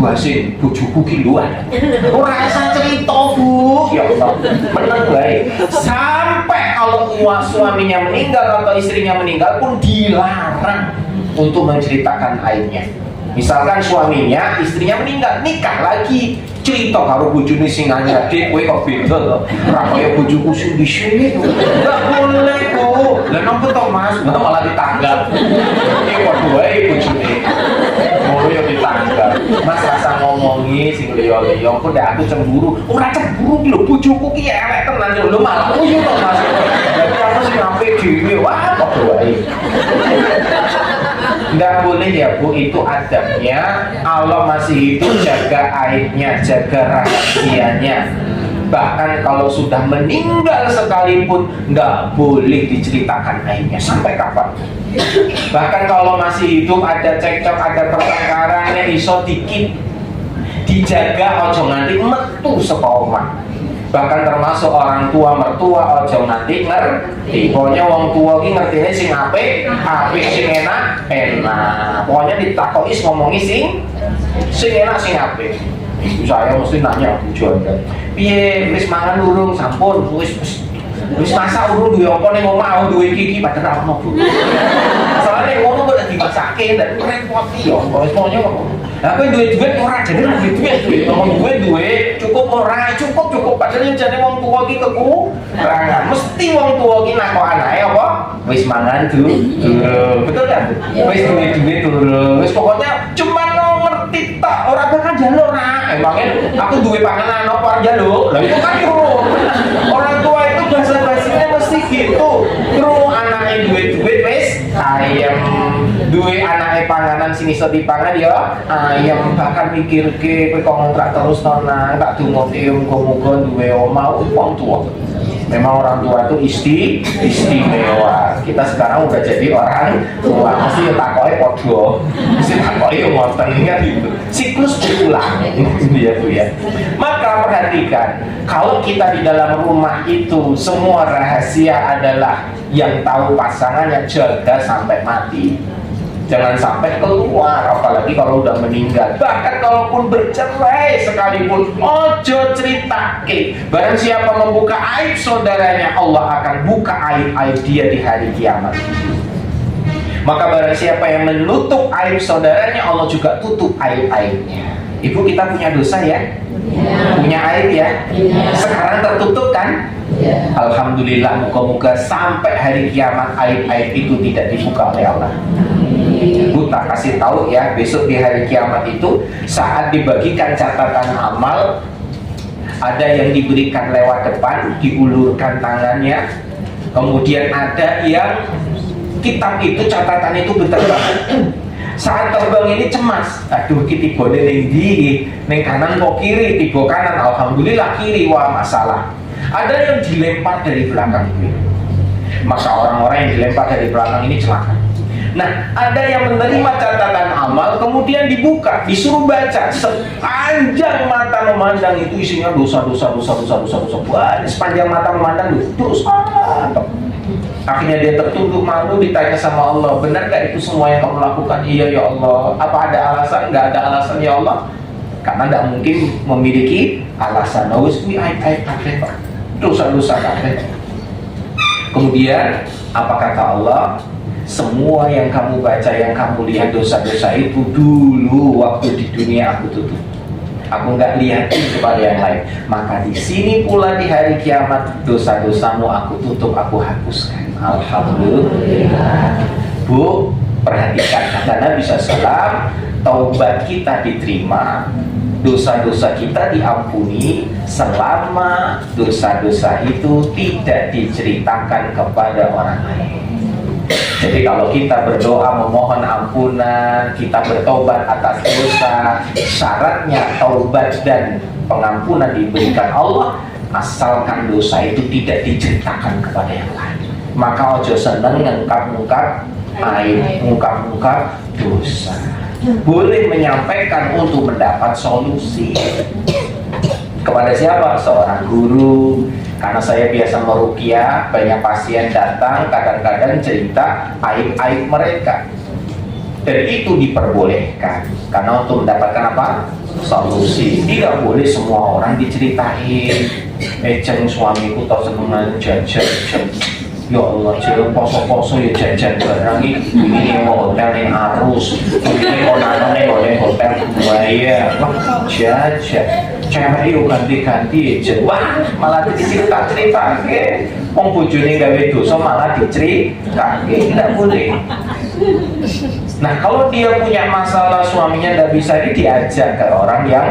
Gua sih bojoku ki luar. Rasa cerita, Bu. Ya Allah, meneng baik. Sampai kalau suaminya meninggal atau istrinya meninggal pun dilarang untuk menceritakan aibnya. Misalkan suaminya, istrinya meninggal, nikah lagi, cerita karo bojone sing anyar, "Dek, kowe kok beda to? Ora kaya bojoku sing dhisik." Enggak boleh, Bu. Lah napa to, Mas? Nah, malah ditanggap. Iki padha wae bojone. Ngono ya ditanggap. Mas rasa ngomongi sing liya-liya, kok ndak aku cemburu. Ora cemburu ki lho, bojoku ki elek tenan lho, malah uyu to, Mas. Dadi aku sing apik dhewe, wah padha wae. Nggak boleh ya Bu, itu adabnya. Allah masih hidup, jaga aibnya, jaga rahasianya. Bahkan kalau sudah meninggal sekalipun nggak boleh diceritakan aibnya sampai kapan. Bahkan kalau masih hidup ada cekcok, ada pertengkaran yang iso dikit dijaga, ojo nganti metu saka omah. Bahkan termasuk orang tua mertua ojo nanti ngerti. Pokoknya wong tua ki ngertine sing apik, sing enak. Pokoknya ditakoki ngomongi sing enak sing apik. Saya mesti nanya bojo Anda. Piye wis mangan urung? Sampun, wis Wis masa urung duwe apa ning omah duwe iki padahal ono Bu. Soale ngono kok dimasake dan repot yo. Wis mono kok. Lah kowe duwe duit ora jane duwe duit. Ngomong duwe cukup ora cukup padahal jane wong tuwa iki kekurangan. Mesti wong tuwa iki nak kok anake apa? Wis mangan betul kan? Wis duwe duit durung. Wis pokoknya cuman ngerti tok ora bakal njaluk nak. Emangnya aku duwe panganan apa ora njaluk? Lah itu kan orang tua itu bahasa-bahasanya mesti gitu. Terus anaknya duit wis ayam duwe anake panganan sing iso dipangan ya ayam bahkan mikirke kowe kok ngontrak terus nang tak dungoke muga-muga duwe omah wong tua. Memang orang tua itu istimewa. Kita sekarang udah jadi orang tua, mesti takoke padha. Mesti takoke ngoten kan gitu. Siklus berulang ya Bu ya. Maka perhatikan, kalau kita di dalam rumah itu semua rahasia adalah yang tahu pasangannya jaga sampai mati. Jangan sampai keluar, apalagi kalau udah meninggal. Bahkan kalaupun bercerai sekalipun, ojo ceritake. Barang siapa membuka aib saudaranya, Allah akan buka aib-aib dia di hari kiamat. Maka barang siapa yang menutup aib saudaranya, Allah juga tutup aib-aibnya. Ibu, kita punya dosa ya? Punya aib ya? Sekarang tertutup kan? Alhamdulillah, moga-moga sampai hari kiamat aib-aib itu tidak dibuka oleh Allah. Bu, tak kasih tahu ya, besok di hari kiamat itu saat dibagikan catatan amal, ada yang diberikan lewat depan, diulurkan tangannya, kemudian ada yang kitab itu, catatan itu berterbang. Saat terbang ini cemas, aduh kita boleh neng kanan kok kiri, tiba kanan, alhamdulillah kiri, wah masalah. Ada yang dilempar dari belakang ini, maka orang-orang yang dilempar dari belakang ini celaka. Nah, ada yang menerima catatan amal, kemudian dibuka, disuruh baca sepanjang mata memandang itu isinya dosa. Wah, sepanjang mata memandang dosa. Akhirnya dia tertunduk malu, ditanya sama Allah, benar gak itu semua yang kamu lakukan? Iya ya Allah. Apa ada alasan? Gak ada alasan ya Allah. Karena tidak mungkin memiliki alasan. Dosa-dosa kabeh. Kemudian apa kata Allah? Semua yang kamu baca, yang kamu lihat dosa-dosa itu dulu waktu di dunia aku tutup. Aku nggak lihatin kepada yang lain. Maka di sini pula di hari kiamat dosa-dosamu aku tutup, aku hapuskan. Alhamdulillah. Bu, perhatikan kata Nabi SAW, taubat kita diterima, dosa-dosa kita diampuni selama dosa-dosa itu tidak diceritakan kepada orang lain. Jadi kalau kita berdoa memohon ampunan, kita bertobat atas dosa, syaratnya taubat dan pengampunan diberikan Allah asalkan dosa itu tidak diceritakan kepada yang lain. Maka ojo seneng ngungkap-ngungkap aib, ngungkap-ngungkap dosa. Boleh menyampaikan untuk mendapat solusi. Kepada siapa? Seorang guru. Karena saya biasa meruqyah, banyak pasien datang, kadang-kadang cerita aib-aib mereka. Dan itu diperbolehkan. Karena untuk mendapatkan apa? Solusi. Tidak boleh semua orang diceritain. Jeng suamiku tau senengan jajan. Ya Allah, jeng poso-poso ya jajan barang ini mau hotel yang arus, ini mau nanam yang hotel buaya. Wah, jajan. Cewek itu ganti-ganti aja. Wah, malah dicerita-cerita ke wong bojone gawe dosa malah dicerita ke. Tidak boleh. Nah, kalau dia punya masalah suaminya tidak bisa, diajak ke orang yang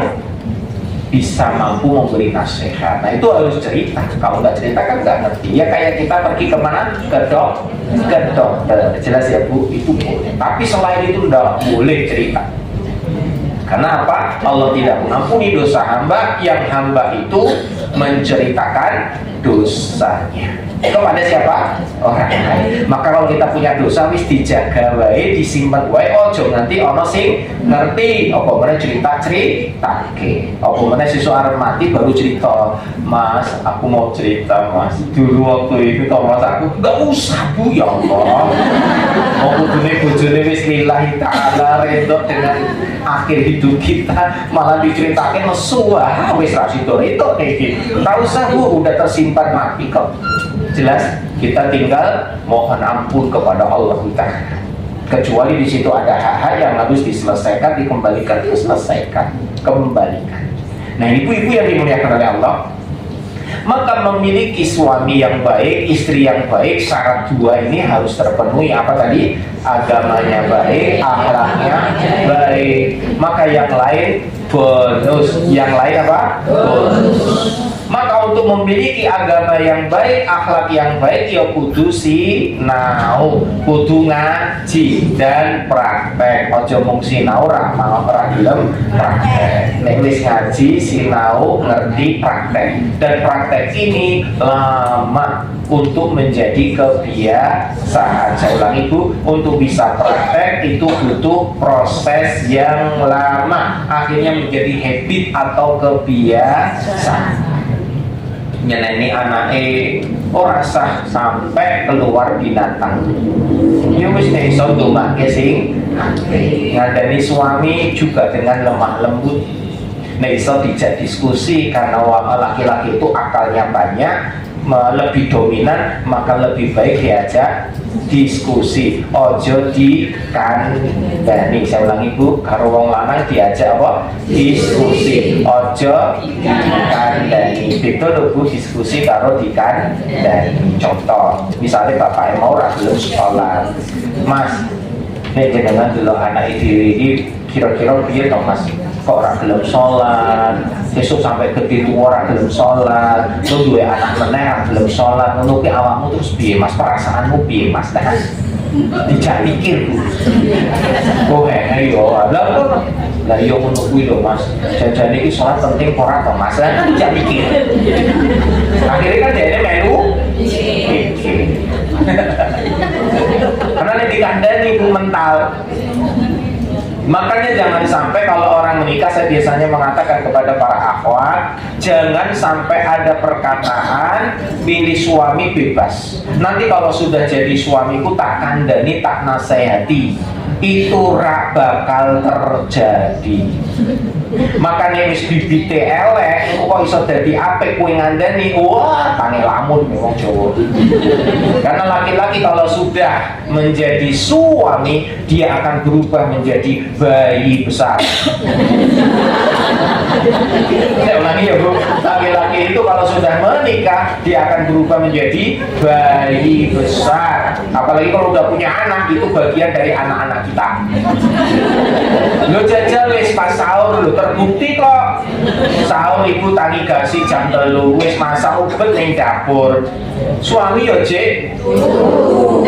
bisa mampu memberi nasihat. Nah, itu harus cerita. Kalau nggak cerita kan nggak ngerti. Ya kayak kita pergi kemana? Ke dokter. Jelas ya Bu, itu boleh. Tapi selain itu nggak boleh cerita. Karena apa? Allah tidak mengampuni dosa hamba yang hamba itu menceritakan dosanya kepada siapa? Orang lain. Maka kalau kita punya dosa wis dijaga wae, disimpan wae, ojo nanti ono sing ngerti apa meneh ceritake. Apa meneh sesuk arep mati baru cerita, "Mas, aku mau cerita, Mas. Dulu waktu itu toh Mas aku enggak usah, Bu, ya Allah." Mau bojone wis lillahi taala redho dengan akhir hidup kita, malah diceritakan nesu, wis ra sido itu kayak gitu. Tak usah Bu, udah tersimpan sifat Nabi kok. Jelas kita tinggal mohon ampun kepada Allah Ta'ala. Kecuali di situ ada hak-hak yang harus diselesaikan, dikembalikan, diselesaikan, kembalikan. Nah, ibu-ibu yang dimuliakan oleh Allah, maka memiliki suami yang baik, istri yang baik, syarat dua ini harus terpenuhi. Apa tadi? Agamanya baik, akhlaknya baik. Maka yang lain bonus. Yang lain apa? Bonus. Maka untuk memiliki agama yang baik, akhlak yang baik, ya kudu sinau, kudu ngaji dan praktek. Ojo mung sinau ra mau ora gelem praktek. Nek wis ngaji, sinau, ngerti, praktek. Dan praktek ini lama untuk menjadi kebiasaan. Saya ulangi Bu, untuk bisa praktek itu butuh proses yang lama. Akhirnya menjadi habit atau kebiasaan. Nyeneni anake ora sah sampai keluar binatang. Ya wis nek iso ndongake sing ngandani suami juga dengan lemah lembut. Nek iso dijak diskusi karena laki-laki itu akalnya banyak, lebih dominan, maka lebih baik diajak diskusi, ojo dikandani. Saya ulangi Bu, karo wong lanang diajak apa? Diskusi, ojo dikandani. Betul lho Bu, diskusi karo dikandani. Contoh, misalnya bapaknya mau ra gelem sekolah, Mas, nek jenengan delok anak iki kira-kira piye to Mas? Kok ora gelem sholat, besok sampai gede tua ora gelem sholat, terus duwe anak meneh ora gelem sholat, ngono ki awakmu terus piye Mas, perasaanmu piye Mas? Nah, dijak pikir Bu. Oh yo, lah yo ngono kuwi lho Mas. Jajane iki sholat penting ora to Mas? Lah kan dijak pikir. Akhirnya kan dhekne melu pikir. Karena nek dikandani Bu mental. Makanya jangan sampai kalau orang menikah, saya biasanya mengatakan kepada para akhwat, jangan sampai ada perkataan pilih suami bebas. Nanti kalau sudah jadi suamiku tak kandani, tak nasihati, itu rak bakal terjadi. Makanya wis bibite elek, kok iso dadi apik kowe ngandani, wah tangi lamun wong Jawa. Karena laki-laki kalau sudah menjadi suami, dia akan berubah menjadi bayi besar. Saya ulangi ya Bu, laki-laki itu kalau sudah menikah, dia akan berubah menjadi bayi besar. Apalagi kalau udah punya anak, itu bagian dari anak-anak kita. Lo jajal wis pas sahur lo terbukti kok. Sahur ibu tangi gasi jam 3 wis masak ubet ning dapur. Suami yo Cek.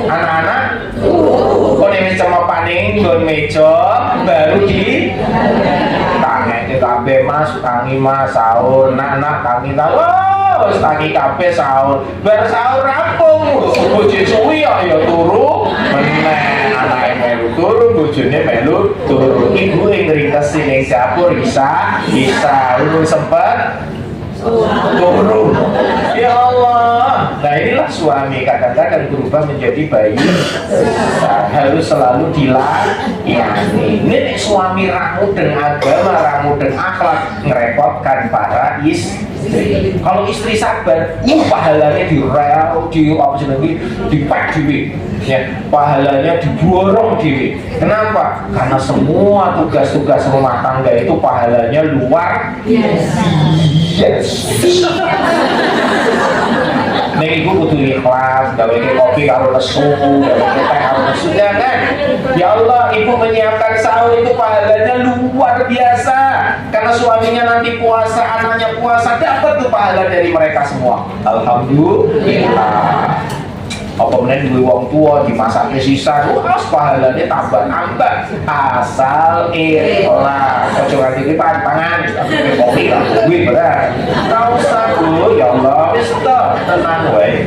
Anak-anak kok nek wis cemopane nggon meja baru di tangi kabeh Mas, tangi Mas sahur, nak tangi ta. Oh, wis tangi kabeh sahur. Bar sahur rampung, bojo suwi ya turu meneh. Anake melu turu, bojone melu turu. Ibu ngringkes ning dapur bisa urung sempet turu. Ya Allah. Nah inilah suami kadang-kadang berubah menjadi bayi. Harus selalu dilayani. Ini suami ramu dengan agama, ramu dengan akhlak, ngerepotkan para istri. Kalau istri sabar, pahalanya dipek dewe. Ya, pahalanya diborong dewe. Kenapa? Karena semua tugas-tugas rumah tangga itu pahalanya luar biasa. Yes. Nek ibu kudu ikhlas, gawe kopi karo nesu, gawe teh karo nesu, kan? Ya Allah, ibu menyiapkan sahur itu pahalanya luar biasa. Karena suaminya nanti puasa, anaknya puasa, dapat tuh pahala dari mereka semua. Alhamdulillah. Apa meneh duwe wong tua dimasake sisa, wah pahalane tambah asal ikhlas. Aja nganti iki pangan kopi lah kuwi berat. Ora usah Bu, ya Allah wis to, tenang wae.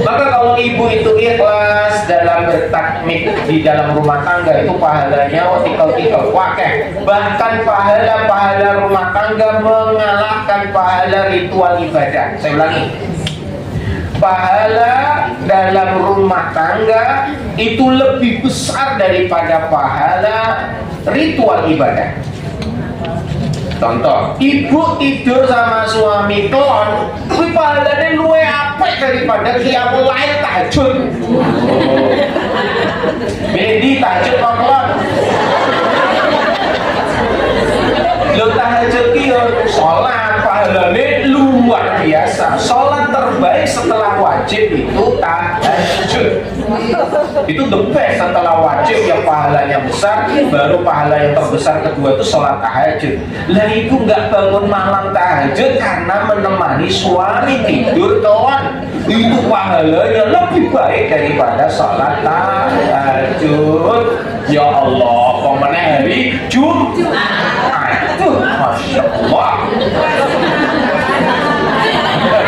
Maka kalau ibu itu ikhlas dalam bertakmik di dalam rumah tangga, itu pahalanya tikal-tikal wakeh. Bahkan pahala rumah tangga mengalahkan pahala ritual ibadah. Saya ulangi, pahala dalam rumah tangga itu lebih besar daripada pahala ritual ibadah. Contoh, ibu tidur sama suami klon, kuwi pahalane luwe apik daripada qiyamul lail tahajud. Bendi tahajud kok klon. Lo tahajud ki yo salat pahalane luar biasa. Salat terbaik setelah wajib itu tahajud. Itu the best setelah wajib yang pahalanya besar, baru pahala yang terbesar kedua itu sholat tahajud. Lah ibu nggak bangun malam tahajud karena menemani suami tidur kawan, itu pahalanya lebih baik daripada sholat tahajud. Ya Allah, pemenang hari Jumat itu, masya Allah.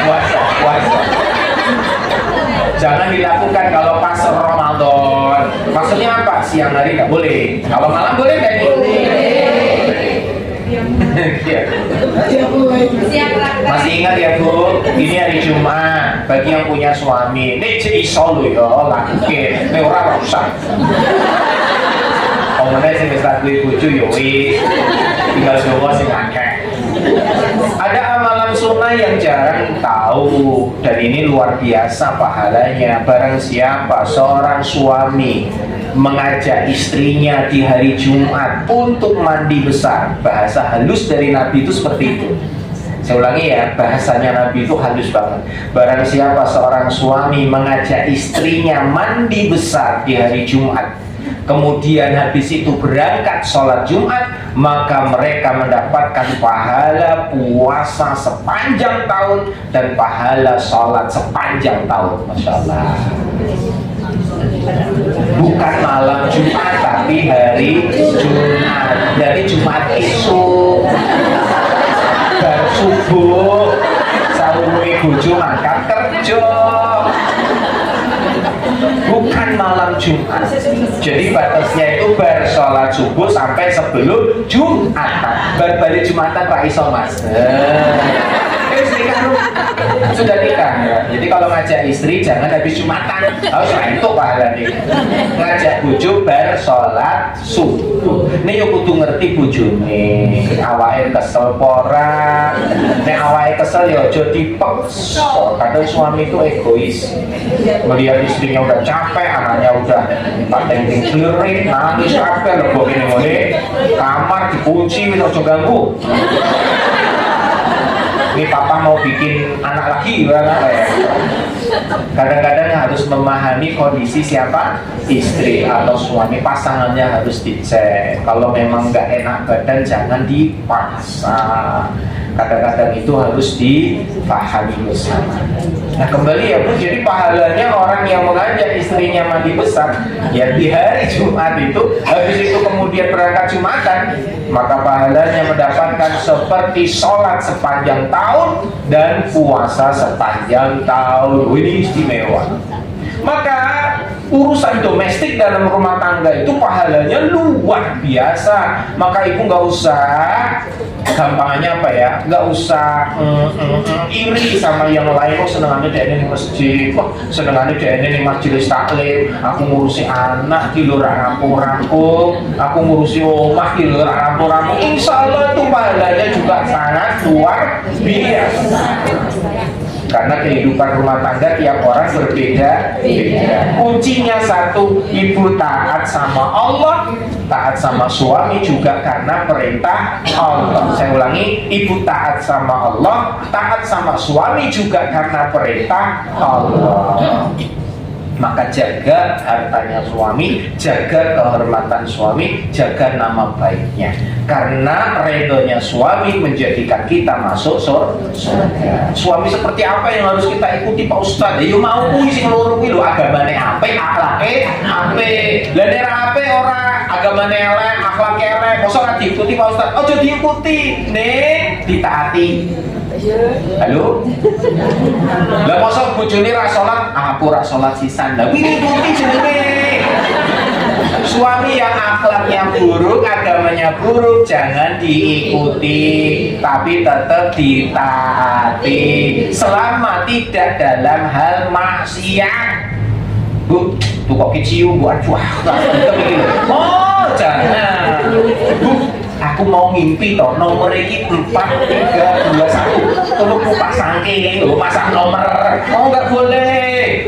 Puasa. Jangan dilakukan kalau pas Ramadan. Maksudnya apa? Siang hari nggak boleh. Kalau malam boleh nggak nih? Masih ingat ya Bu? Ini hari Jumat. Bagi yang punya suami, ini iso lho ya, laki. Ini orang rusak. Omongnya sih bisa duit bojo ya wis. Tinggal semua sih ngakek. Ada amalan sunnah yang jarang tahu dan ini luar biasa pahalanya. Barang siapa seorang suami mengajak istrinya di hari Jumat untuk mandi besar, bahasa halus dari Nabi itu seperti itu. Saya ulangi ya, bahasanya Nabi itu halus banget. Barang siapa seorang suami mengajak istrinya mandi besar di hari Jumat, kemudian habis itu berangkat sholat Jumat, maka mereka mendapatkan pahala puasa sepanjang tahun dan pahala sholat sepanjang tahun. Masya Allah. Bukan malam Jumat tapi hari Jumat. Jadi Jumat esok baru subuh sahur bojo mangkat kerja. Bukan malam Jumat. Jadi batasnya itu bar sholat subuh sampai sebelum Jumatan. Bar balik Jumatan Pak Iso Mas. Sudah nikah ya. Jadi kalau ngajak istri jangan habis Jumatan. Harus itu pahalanya. Ngajak bojo bar sholat subuh. Ini yo kudu ngerti bojone. Awake kesel pora. Nek awake kesel ya aja dipaksa. Kadang suami itu egois. Melihat istrinya udah capek, anaknya udah patenting jerit, nangis kabeh lho kok ngene kamar dikunci wis aja ganggu. Ini papa mau bikin anak lagi gimana ya? Kadang-kadang harus memahami kondisi siapa? Istri atau suami, pasangannya harus dicek. Kalau memang nggak enak badan jangan dipaksa. Kadang-kadang itu harus dipahami bersama. Nah kembali ya Bu, jadi pahalanya orang yang mengajak istrinya mandi besar ya di hari Jumat itu, habis itu kemudian berangkat Jumatan, maka pahalanya mendapatkan seperti sholat sepanjang tahun dan puasa sepanjang tahun. Ini istimewa. Maka urusan domestik dalam rumah tangga itu pahalanya luar biasa. Maka ibu nggak usah, gampangannya apa ya, nggak usah iri sama yang lain. Oh senengannya dia ini di masjid, oh senengannya dia ini di majelis taklim. Aku ngurusi anak di luar rampung-rampung, aku ngurusi omah di luar rampung-rampung. Insya Allah itu pahalanya juga sangat luar biasa. Karena kehidupan rumah tangga tiap orang berbeda. Kuncinya satu, ibu taat sama Allah, taat sama suami juga karena perintah Allah. Saya ulangi, ibu taat sama Allah, taat sama suami juga karena perintah Allah. Maka jaga hartanya suami, jaga kehormatan suami, jaga nama baiknya. Karena redonya suami menjadikan kita masuk surga. Suami seperti apa yang harus kita ikuti Pak Ustadz? Ya mau kuwi sing loro kuwi lho, agamane apik, akhlake apik. Lah nek apik ora, agamane elek, akhlake elek, mosok ora diikuti Pak Ustadz? Ojo diikuti, nek ditaati. Halo? Lah mosok bojone ra salat, aku ra salat sisan. Lah wingi kuwi jenenge. Suami yang akhlaknya buruk, agamanya buruk, jangan diikuti, tapi tetap ditaati selama tidak dalam hal maksiat. Bu, tuh kok kecium buat wah, oh jangan. Bu, aku mau ngimpi toh nomor iki 4321 tolong ku pasangke lho, pasang nomor. Oh nggak boleh.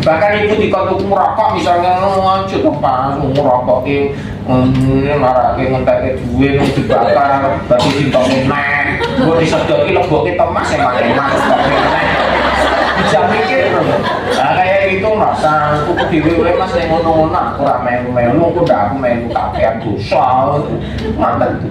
Bahkan ibu dikon merokok misalnya lanjut dong Pak merokok ki marake ngentek duwe nang dibakar berarti dintone nek mbok disedoki leboke temas emak-emak bisa mikir nah kayak gitu rasa aku dhewe Mas nek ngono-ngono aku ora melu-melu aku ndak aku melu kakean dosa manten.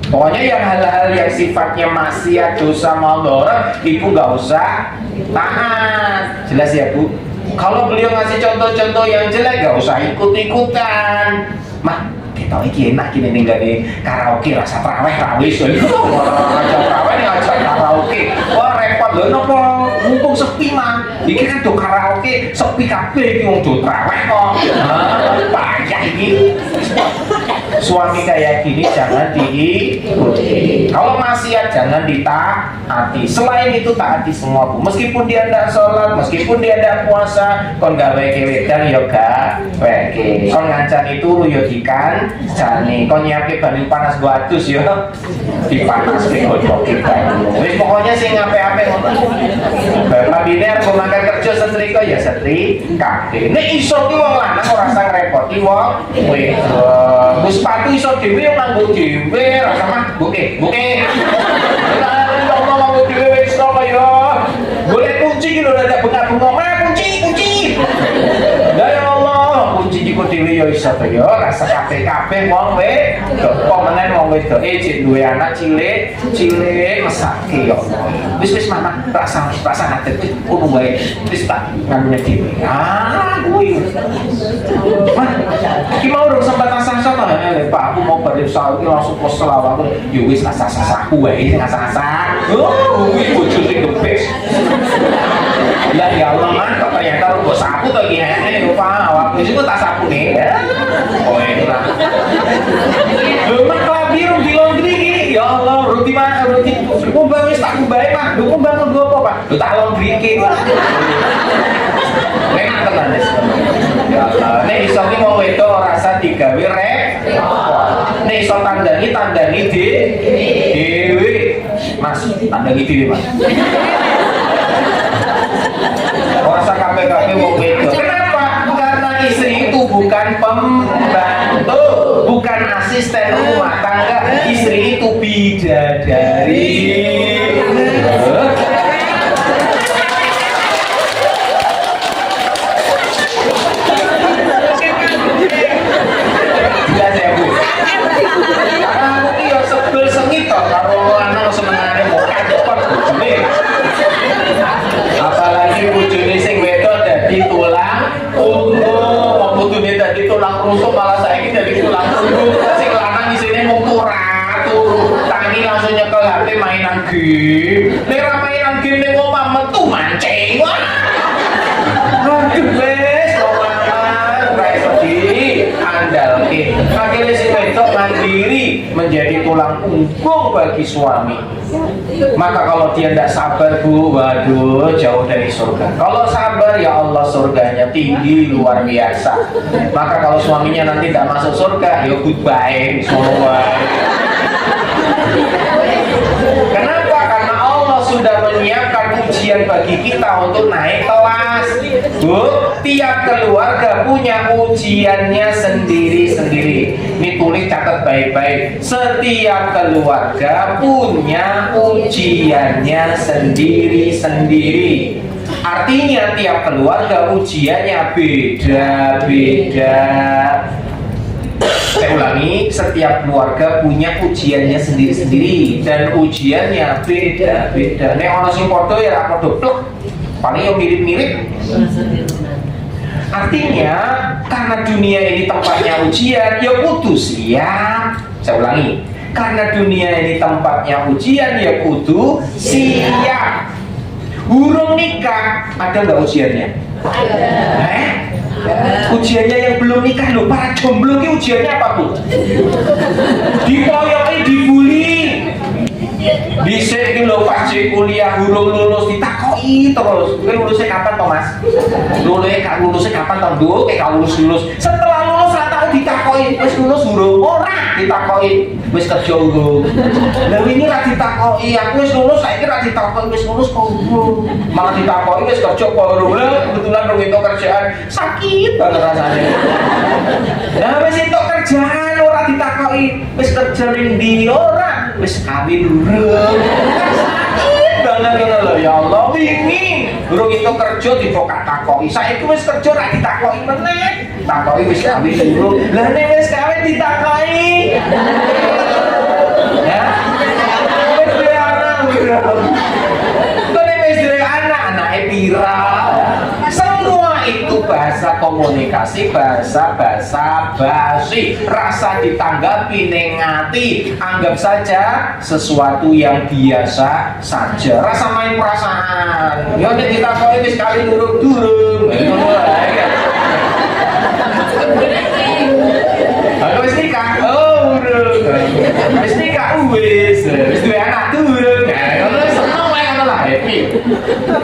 Pokoknya yang hal-hal yang sifatnya maksiat dosa maldorot ibu nggak usah tahan. Jelas ya Bu? Kalau beliau ngasih contoh-contoh yang jelek gak usah ikut-ikutan. Mah, kita iki enak gini nih gak karaoke rasa traweh rawis. Ngajak traweh ngajak karaoke. Wah repot loh, nopo mumpung sepi mah. Iki kan do karaoke sepi kabeh iki wong do traweh kok. Payah iki. Suami kayak gini jangan diikuti. Kalau maksiat jangan ditaati. Selain itu taati semua Bu. Meskipun dia tidak sholat, meskipun dia tidak puasa, kon gawe wedang yo gak weke. Kon ngancani turu yo dikancani. Kon nyiapke banyu panas gua adus yo dipanaske godhog kita. Wis pokoknya sing ape-ape ngono. Bapak biner kok makan kerja setrika ya setrika. Nek iso ki wong lanang ora usah ngrepoti wong wedok. Sepatu iso dhewe yo nganggo dhewe, rasa mah buke. Lah ngomong nganggo dhewe wis kaya golek kunci ki lho dadak bengak-bengok, "Mah kunci." Lah ya Allah, kunci iki dhewe yo iso to yo, rasa kabeh wong wedok. Kok menen wong wedoke jek duwe anak cilik mesake yo. Wis Mama, rasa ngadeg wis ngono wae. Wis tak nganggo dhewe. Kuwi. Mah, iki mau urung sempat asah-asah to. Pak, aku mau berusaha iki langsung pos selawat. Ya wis asah-asah aku wae asah-asah. Oh, kuwi bojo sing the best. Lah ya Allah, Man, kok ternyata rugo sapu to iki lupa awak. Wis iku tak sapune. Oh, enak. Lho, mak klambi rung di laundry iki. Ya Allah, roti kumbang wis tak kumbahe, Pak. Lho kumbang nggo apa, Pak? Lho tak laundry iki. Enak tenan wis. Ya Allah, nek iso ki wong wedok rasa digawe repot. Nek iso tandani dhewe. Mas, tandani dhewe, Mas. Ora usah kabeh-kabeh wong wedok. Kenapa? Karena istri itu bukan pembantu, bukan asisten rumah tangga. Istri itu bidadari. Apalagi bojone sing wedok dadi tulang punggung, bojone dadi tulang rusuk malah saiki dadi tulang punggung. Sing lanang isine mung turu, tangi langsung nyekel HP mainan game. Nek ra mainan game ning omah metu mancing. Wah. Aduh wes, ora iso diandalke. Akhire sing wedok mandiri menjadi tulang punggung bagi suami. Maka kalau dia tidak sabar Bu, waduh jauh dari surga. Kalau sabar ya Allah surganya tinggi luar biasa. Maka kalau suaminya nanti tidak masuk surga, ya goodbye semua. Kenapa? Karena Allah sudah menyiapkan ujian bagi kita untuk naik kelas. Bu, tiap keluarga punya ujiannya sendiri-sendiri. Ini tulis catat baik-baik. Setiap keluarga punya ujiannya sendiri-sendiri. Artinya tiap keluarga ujiannya beda-beda. Saya ulangi, setiap keluarga punya ujiannya sendiri-sendiri dan ujiannya beda-beda. Nek ana sing padha ya ra padha plek. Paling yang mirip-mirip. Artinya karena dunia ini tempatnya ujian, ya kudu siap. Saya ulangi, karena dunia ini tempatnya ujian, ya kudu siap. Burung nikah, ada nggak ujiannya? Ada. Ujiannya yang belum nikah loh, para jomblo ini ujiannya apa Bu? Dipoyoki, dibully. Dhisik iki lho pas kuliah urung lulus ditakoki terus. Kowe lulusnya kapan to, Mas? Lulusnya kapan to, Nduk? Kayak lulus. Setelah lulus ra tau ditakoki wis lulus durung, ora ditakoki wis kerja urung. Lah ini ra ditakoki aku wis lulus, saiki ra ditakoki wis lulus kok urung. Malah ditakoki wis kerja kok urung. Lah kebetulan rung entuk kerjaan, sakit banget rasane. Lah wis entuk kerjaan ora ditakoki wis kerja ning ndi, ora wis kawin urung. Sakit banget ngono lho ya Allah. Wingi urung entuk kerja difokat takoki, saiki wis kerja ra ditakoki meneh. Takoki wis kawin urung. Lah nek wis kawin ditakoki. Ya. Wis duwe anak urung. Kok nek wis duwe anak, anake pira? Semua itu bahasa komunikasi, bahasa basi, rasa ditanggapi nengati, anggap saja sesuatu yang biasa saja, rasa main perasaan. Ya nek ditakoki wis kawin durung. Aku wis nikah, oh urung. Wis nikah wis duwe anak durung. Ngono seneng wae ngono lah, happy.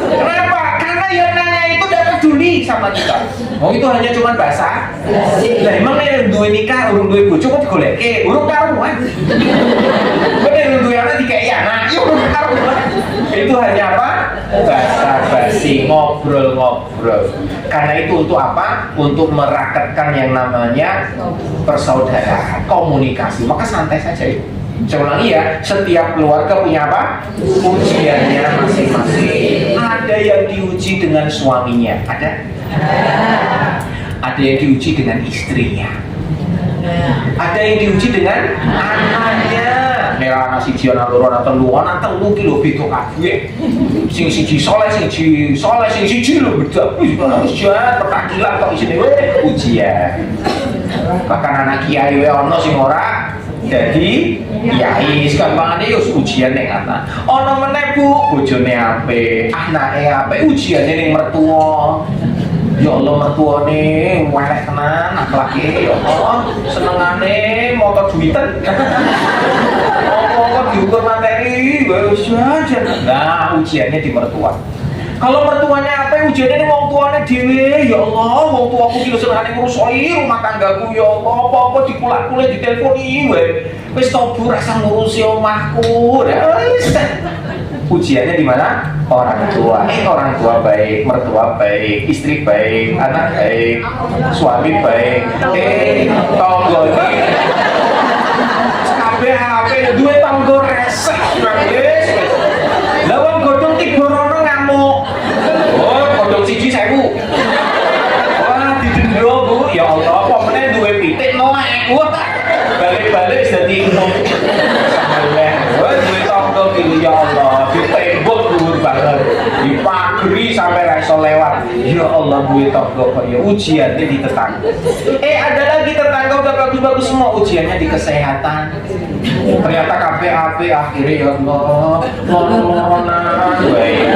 Kenapa? Karena yang nanya itu udah peduli sama kita. Oh itu hanya cuma bahasa. Lah emang nek duwe nikah, urung duwe bojo kok digoleke, urung karuan. Kok nek duwe anak dikeki anak, ya urung karuan. Itu hanya apa? Bahasa basi, ngobrol-ngobrol. Karena itu untuk apa? Untuk merakatkan yang namanya persaudaraan, komunikasi. Maka santai saja itu. Saya ulangi ya, setiap keluarga punya apa? Ujiannya masing-masing. Ada yang diuji dengan suaminya, ada? Ada yang diuji dengan istrinya. Ada yang diuji dengan anaknya. Merah anak siji anak loro anak telu anak telu ki lho beda kabeh. Sing siji saleh, sing siji lho beda. Wis jahat pertakilan kok isine ujian. Bahkan anak kiai wae ana sing ora dadi kiai, gampangane yo ujian ning anak. Ana meneh Bu, bojone apik, anake apik, ujiane ning mertua. Ya Allah mertuane welek tenan akhlake ya Allah, senengane moto duiten. Apa diukur materi wis aja. Nah, ujiannya di mertua. Kalau mertuanya apa ujiannya ning wong tuane dhewe, ya Allah, wong tuaku iki lho senengane ngurusoi rumah tanggaku ya Allah, apa-apa dikulak-kulik ditelponi wae. Wis tobu rasa ngurusi omahku. Wis. Ujiannya di mana? Orang tua baik, mertua baik, istri baik, anak baik, suami baik, tonggo iki. Kabeh ape duwe tonggo resek wis. Lah wong godhong Tigorono ngamuk. Oh, godhong siji 1000. Wah, didendro Bu. Ya Allah, apa meneh duwe pitik 0.000. Balik-balik dadi imut. Wah, duwe tonggo iki ya Allah, ditembok dhuwur banget. Dipagri sampai ra iso lewat. Ya Allah, duwe tonggo kok ya ujiannya di tetangga. Ada lagi tetangga udah bagus-bagus semua, ujiannya di kesehatan. Ternyata KPAP akhirnya ya Allah, loronan wae.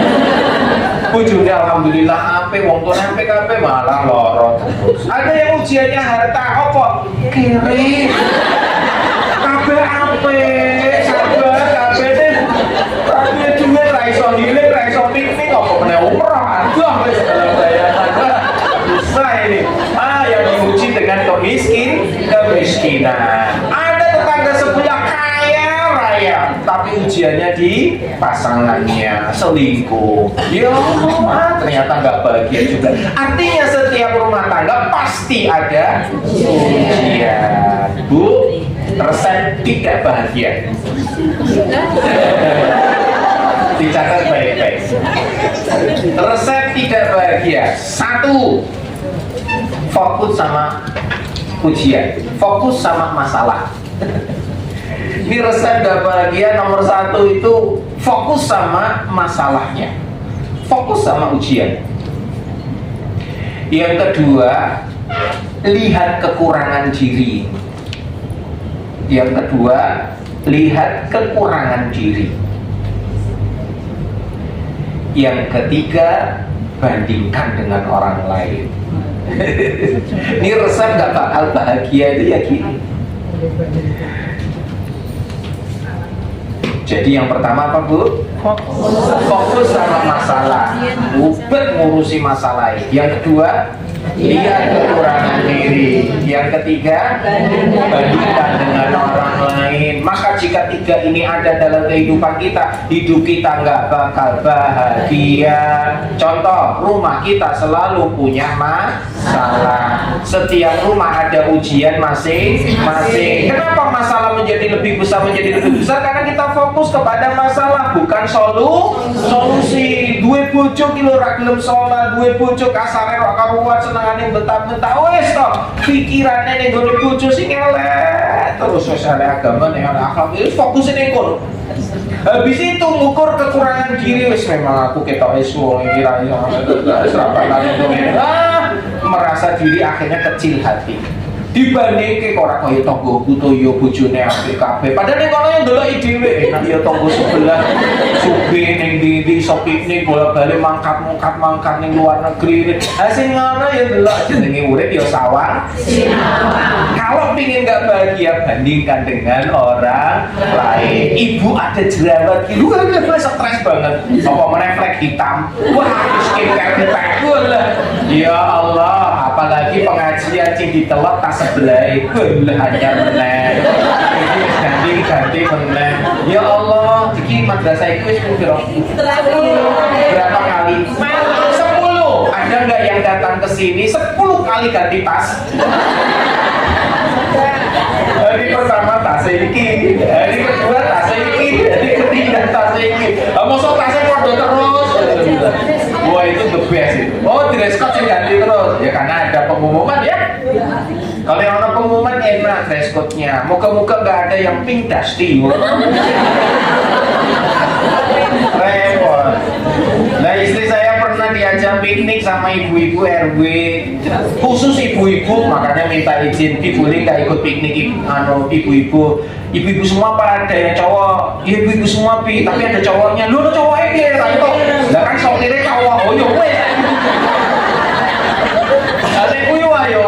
Bojone alhamdulillah ape, wong tuane ape malah loro terus. Ada yang ujiannya harta apa? Kere. Kabeh ape, sabar kabeh deh. Kabeh duwe ra iso hilir, ra iso piknik apa meneh umroh. Aduh wis dalam bayangan. Bisa ini. Yang diuji dengan kemiskinan. Ada tetangga sebelah kaya raya, tapi ujiannya di pasangannya selingkuh. Ya ternyata nggak bahagia juga. Artinya setiap rumah tangga pasti ada ujian. Bu, resep tidak bahagia. Dicatat baik-baik. Resep tidak bahagia. 1. Fokus sama ujian, fokus sama masalah. Ini resep gak bahagia nomor 1 itu fokus sama masalahnya, fokus sama ujian. Yang kedua, lihat kekurangan diri. Yang kedua, lihat kekurangan diri. Yang ketiga, bandingkan dengan orang lain. Ini resep gak bakal bahagia itu ya gini. Jadi yang pertama apa Bu? Fokus sama masalah, ubet ngurusi masalah. Yang kedua, lihat kekurangan diri. Yang ketiga, bandingkan dengan orang lain. Maka jika tiga ini ada dalam kehidupan kita, hidup kita nggak bakal bahagia. Contoh, rumah kita selalu punya masalah. Setiap rumah ada ujian masing-masing. Kenapa masalah menjadi lebih besar? Karena kita fokus kepada masalah, bukan solusi. Duwe bojo ki ora gelem salat, duwe bojo kasare ora karuan, senengane bentak-bentak. Wes to, pikirane ning gone bojo sing elek. Terus sosial agama ning akhlak iki fokus ning kono. Habis itu ngukur kekurangan diri, wis memang aku ketok wong kira serapan itu merasa diri akhirnya kecil hati. Dibandingke kok ora kaya tanggoku to ya bojone apik kabeh. Padahal nek kono yo ndeloki dhewe, enak ya tanggo sebelah sugih ning ndi iso piknik bolak-balik mangkat ning luar negeri. Ha sing ngono ya ndelok jenenge urip ya sawang sinawang. Kalau pingin enggak bahagia, bandingkan dengan orang lain. Ibu ada jerawat ki, lu stres banget. Apa meneh flek hitam. Wah, skincare dipakai lah. Ya Allah, apalagi pengajian sing ditelok tas sebelah hanya meneh. Ganti meneh. Ya Allah, iki madrasah iku wis berapa kali? 10. Ada enggak yang datang ke sini 10 kali ganti tas? Hari pertama tas iki, hari kedua tas iki, hari ketiga tas iki. Mosok tasnya padha terus. Wah, itu the best itu. Oh, dress code sih ganti terus. Ya karena ada pengumuman ya. Kalau yang ada pengumuman enak dress code-nya. Muka-muka nggak ada yang pink dusty. Repot. Nah, istri saya pernah diajak piknik sama ibu-ibu RW, khusus ibu-ibu, makanya minta izin, boleh nggak ikut piknik ibu-ibu. Ibu-ibu semua apa ada yang cowok? Ya, ibu-ibu semua tapi ada cowoknya. Lu ada cowoknya dia, tanya lah kan sopirnya cowok. Oh yo wes. Adekku yo ayo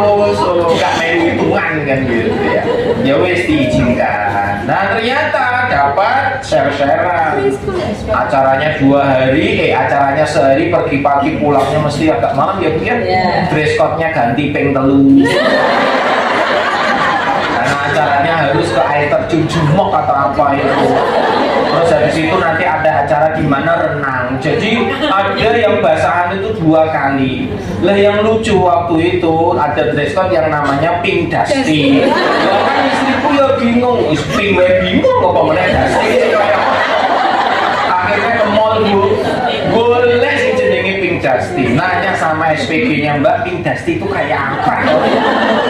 gak main hitungan kan gitu ya. Ya wes diizinkan. Nah ternyata dapat share-sharean. Acaranya 2 hari, acaranya sehari, pergi pagi pulangnya mesti agak malam ya Bu ya. Dress code-nya ganti pink telu. Karena acaranya harus ke air terjun Jumok atau apa itu. Terus habis itu nanti ada acara di mana renang. Jadi ada yang basahan itu 2 kali. Lah yang lucu waktu itu ada dress code yang namanya pink dusty. Ya kan istriku ya bingung, pink bingung apa meneh dusty. Akhirnya ke mall boleh sih jenenge pink dusty. Nanya sama SPG-nya, Mbak, pink dusty itu kayak apa?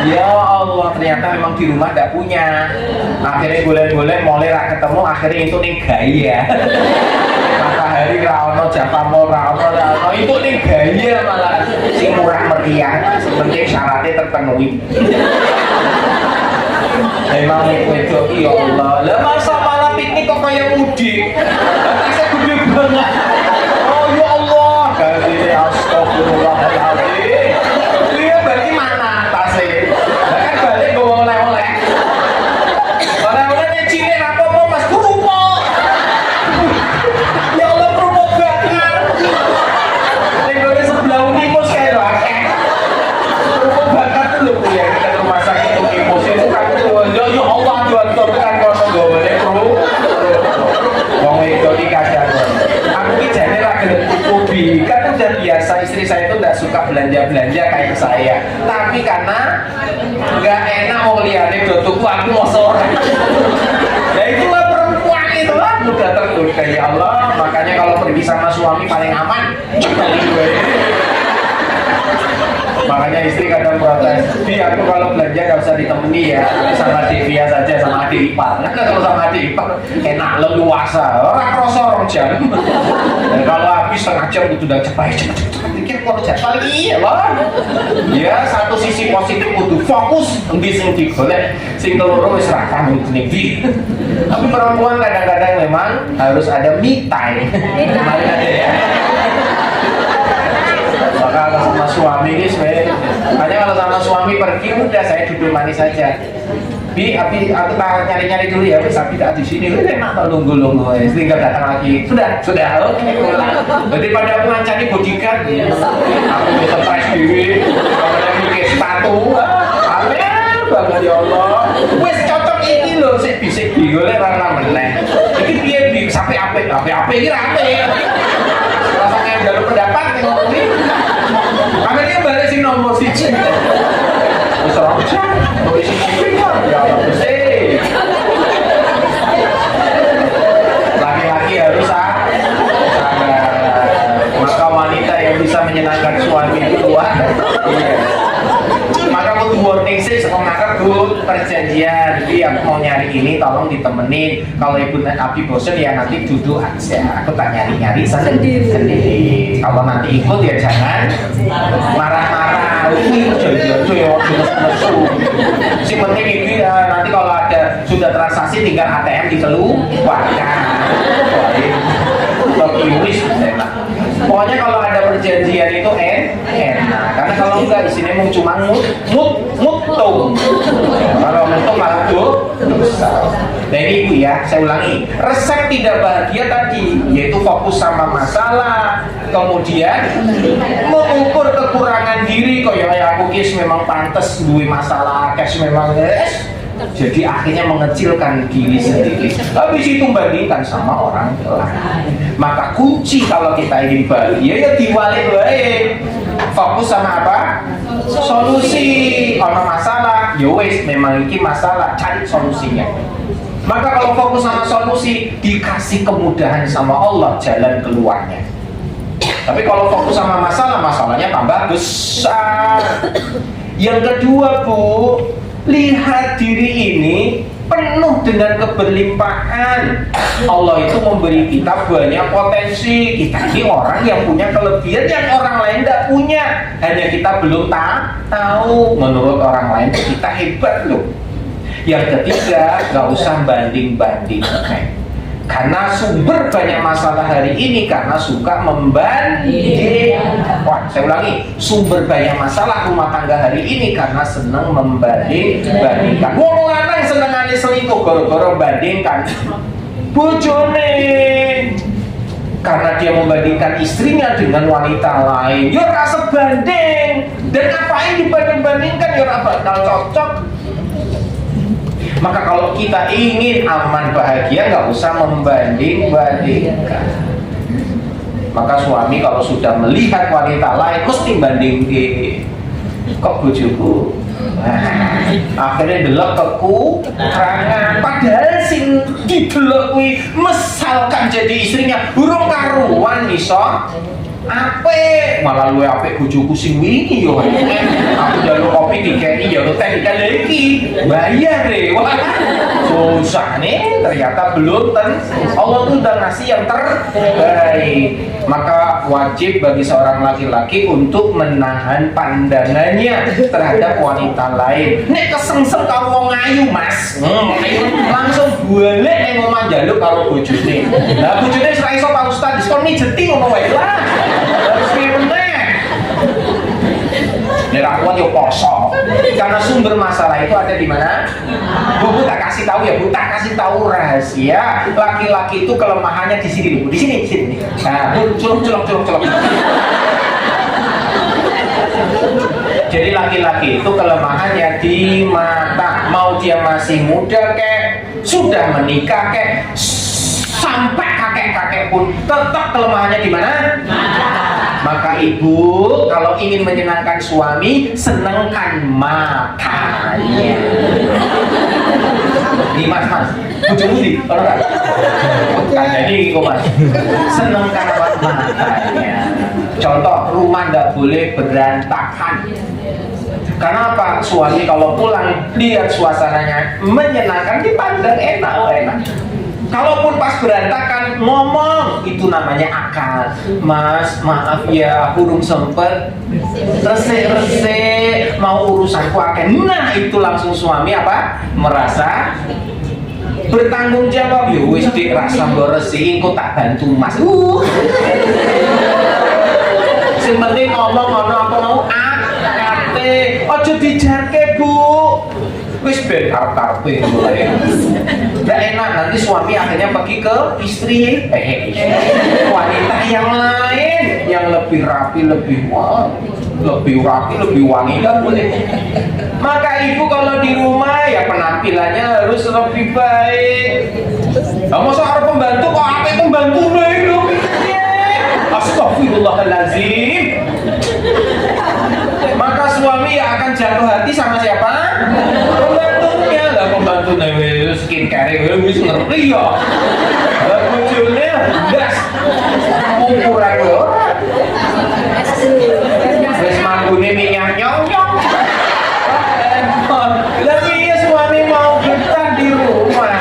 Ya Allah, ternyata memang di rumah tidak punya. Akhirnya boleh mulai ketemu, akhirnya itu nih gaya. Matahari Rano, Java Mall Rano, itu nih gaya malah si murah meriah. Penting syaratnya terpenuhi. Memang itu ya Allah. Lah masa malah piknik kok kayak mudik? Saya gede banget. Oh ya Allah, dari astagfirullahaladzim. Iya berarti mana tasnya? Kan balik gue oleh-oleh. Oleh-olehnya cilik apa mas kerupuk. Ya Allah kerupuk bakar. Tinggalnya sebelah Unimus kayak laki. Kerupuk bakar tuh loh ya kita ke rumah sakit Unimus itu kan tuh. Ya Allah jual kan kalau gue boleh kerupuk. Wong itu dikasih. Aku ki jane ra gelem hobi. Kan udah biasa istri saya itu enggak suka belanja-belanja kayak saya. Tapi karena enggak enak mau liane do tuku aku mosor. Ya itulah perempuan itu lah mudah tergoda ya Allah. Makanya kalau pergi sama suami paling aman makanya istri kadang protes, Bi aku kalau belanja gak usah ditemani ya, sama Devia saja, sama adik ipar. Nah kalau sama adik ipar enak leluasa, orang kroso orang jam. Dan kalau habis setengah jam itu udah cepet pikir kok jadwal iya lah. Ya satu sisi positif kudu fokus di sing digolek, sing keloro wis ra paham iki. Tapi perempuan kadang-kadang memang harus ada me time. Mari ada ya. Maka kalau sama suami ini hanya kalau sama suami pergi udah saya duduk manis saja. Bi, aku nyari-nyari dulu ya, bisa tidak di sini. Enak tak nunggu-nunggu, tinggal datang lagi. Sudah, oke pulang. Daripada aku ngancani bodyguard, aku bisa surprise diri. Amin banget ya Allah. Wis cocok iki lho sik bisik digolek ra meneh. Iki piye bi sampai apik iki ra apik. Rasane njaluk pendapat ning ngomong iki. Akhirnya balik sing nomor 1. Wis ora cek. Wis sing ya Allah mesti. Laki-laki harus maka wanita yang bisa menyenangkan suami itu luar. Maka aku warning sih sekolah tuh perjanjian. Jadi aku mau nyari ini tolong ditemenin. Kalau ibu Abi bosen ya nanti duduk aja. Aku tak nyari-nyari sendiri. Kalau nanti ikut ya jangan marah-marah. Jojo ya si penting ini nanti kalau ada sudah transaksi tinggal ATM dikeluarkan. Tulis enak. Pokoknya kalau ada perjanjian itu enak. Karena kalau enggak di sini mau cuma mutung. Kalau mutung malah dosa. Nah ini ibu ya, saya ulangi. Resep tidak bahagia tadi yaitu fokus sama masalah, kemudian mengukur kekurangan diri. Kok ya aku kis memang pantas duwe masalah, kes memang jadi akhirnya mengecilkan diri sendiri. Habis itu bandingkan sama orang lain. Maka kunci kalau kita ingin bahagia ya diwalik baik. Fokus sama apa? Solusi. Kalau masalah, ya wes memang ini masalah, cari solusinya. Maka kalau fokus sama solusi, dikasih kemudahan sama Allah jalan keluarnya. Tapi kalau fokus sama masalah, masalahnya tambah besar. Yang kedua Bu, lihat diri ini penuh dengan keberlimpahan. Allah itu memberi kita banyak potensi. Kita ini orang yang punya kelebihan yang orang lain tidak punya. Hanya kita belum tahu. Menurut orang lain kita hebat loh. Yang ketiga, gak usah banding-bandingkan. Karena sumber banyak masalah hari ini karena suka membanding. Wah, saya ulangi, sumber banyak masalah rumah tangga hari ini karena senang membandingkan. Wong lanang senengane selingkuh gara-gara bandingkan bojone. Karena dia membandingkan istrinya dengan wanita lain. Ya rasa banding. Dan apain dibanding-bandingkan ya ora bakal cocok. Maka kalau kita ingin aman bahagia nggak usah membanding-bandingkan. Maka suami kalau sudah melihat wanita lain mesti bandingin. Kok bojoku? Akhirnya delok kekurangan. Padahal sing didelok kuwi misalkan jadi istrinya burung karuan iso apik, malah luwe apik bojoku sing wingi yo. Aku njaluk kopi dikeki ya teh iki bayar deh. Wah, susah nih, ternyata belum Allah tuh udah ngasih yang terbaik. Maka wajib bagi seorang laki-laki untuk menahan pandangannya terhadap wanita lain. Nek kesengsem kamu mau ngayu mas, langsung balik nek ngomong njaluk karo bojone. Lah bojone ora iso Pak Ustaz diskon mijeti ngono wae lah. Harus meneh. Nek kuat yo poso. Karena sumber masalah itu ada di mana? Bu, tak kasih tahu ya, Bu, tak kasih tahu rahasia. Laki-laki itu kelemahannya di sini, Bu. Di sini. Nah, colok. Jadi laki-laki itu kelemahannya di mata. Mau dia masih muda kek, sudah menikah kek, sampai kakek-kakek pun tetap kelemahannya di mana? Maka ibu kalau ingin menyenangkan suami, senangkan matanya. Nih mas, bojomu di, kalau enggak? Bukan, jadi kok mas, senangkan matanya. Contoh, rumah nggak boleh berantakan. Karena apa? Suami kalau pulang lihat suasananya menyenangkan, dipandang enak. Kalaupun pas berantakan ngomong, itu namanya akal. Mas, maaf ya, aku belum sempet resik mau urusanku akan. Nah, itu langsung suami apa? Merasa bertanggung jawab. Yo wis dik rasa resik, engko tak bantu Mas. Sing penting ngomong ngono apa mau ate. Aja dijarke, Bu. wis ben karep-karepe mulai. Nggak enak, nanti suami akhirnya pergi ke istri wanita yang lain yang lebih rapi, lebih rapi, lebih wangi, kan boleh. Maka ibu kalau di rumah ya penampilannya harus lebih baik. Nah, masa harus pembantu kok apa pembantu baik dong? Astagfirullahaladzim. Maka suami ya akan jatuh hati sama siapa? Pembantunya. Lah pembantunya skincare wis ngerti ya. Lah bojone ndas ukuran lho. Wis manggune minyak nyong-nyong. Tapi ya suami mau betah di rumah.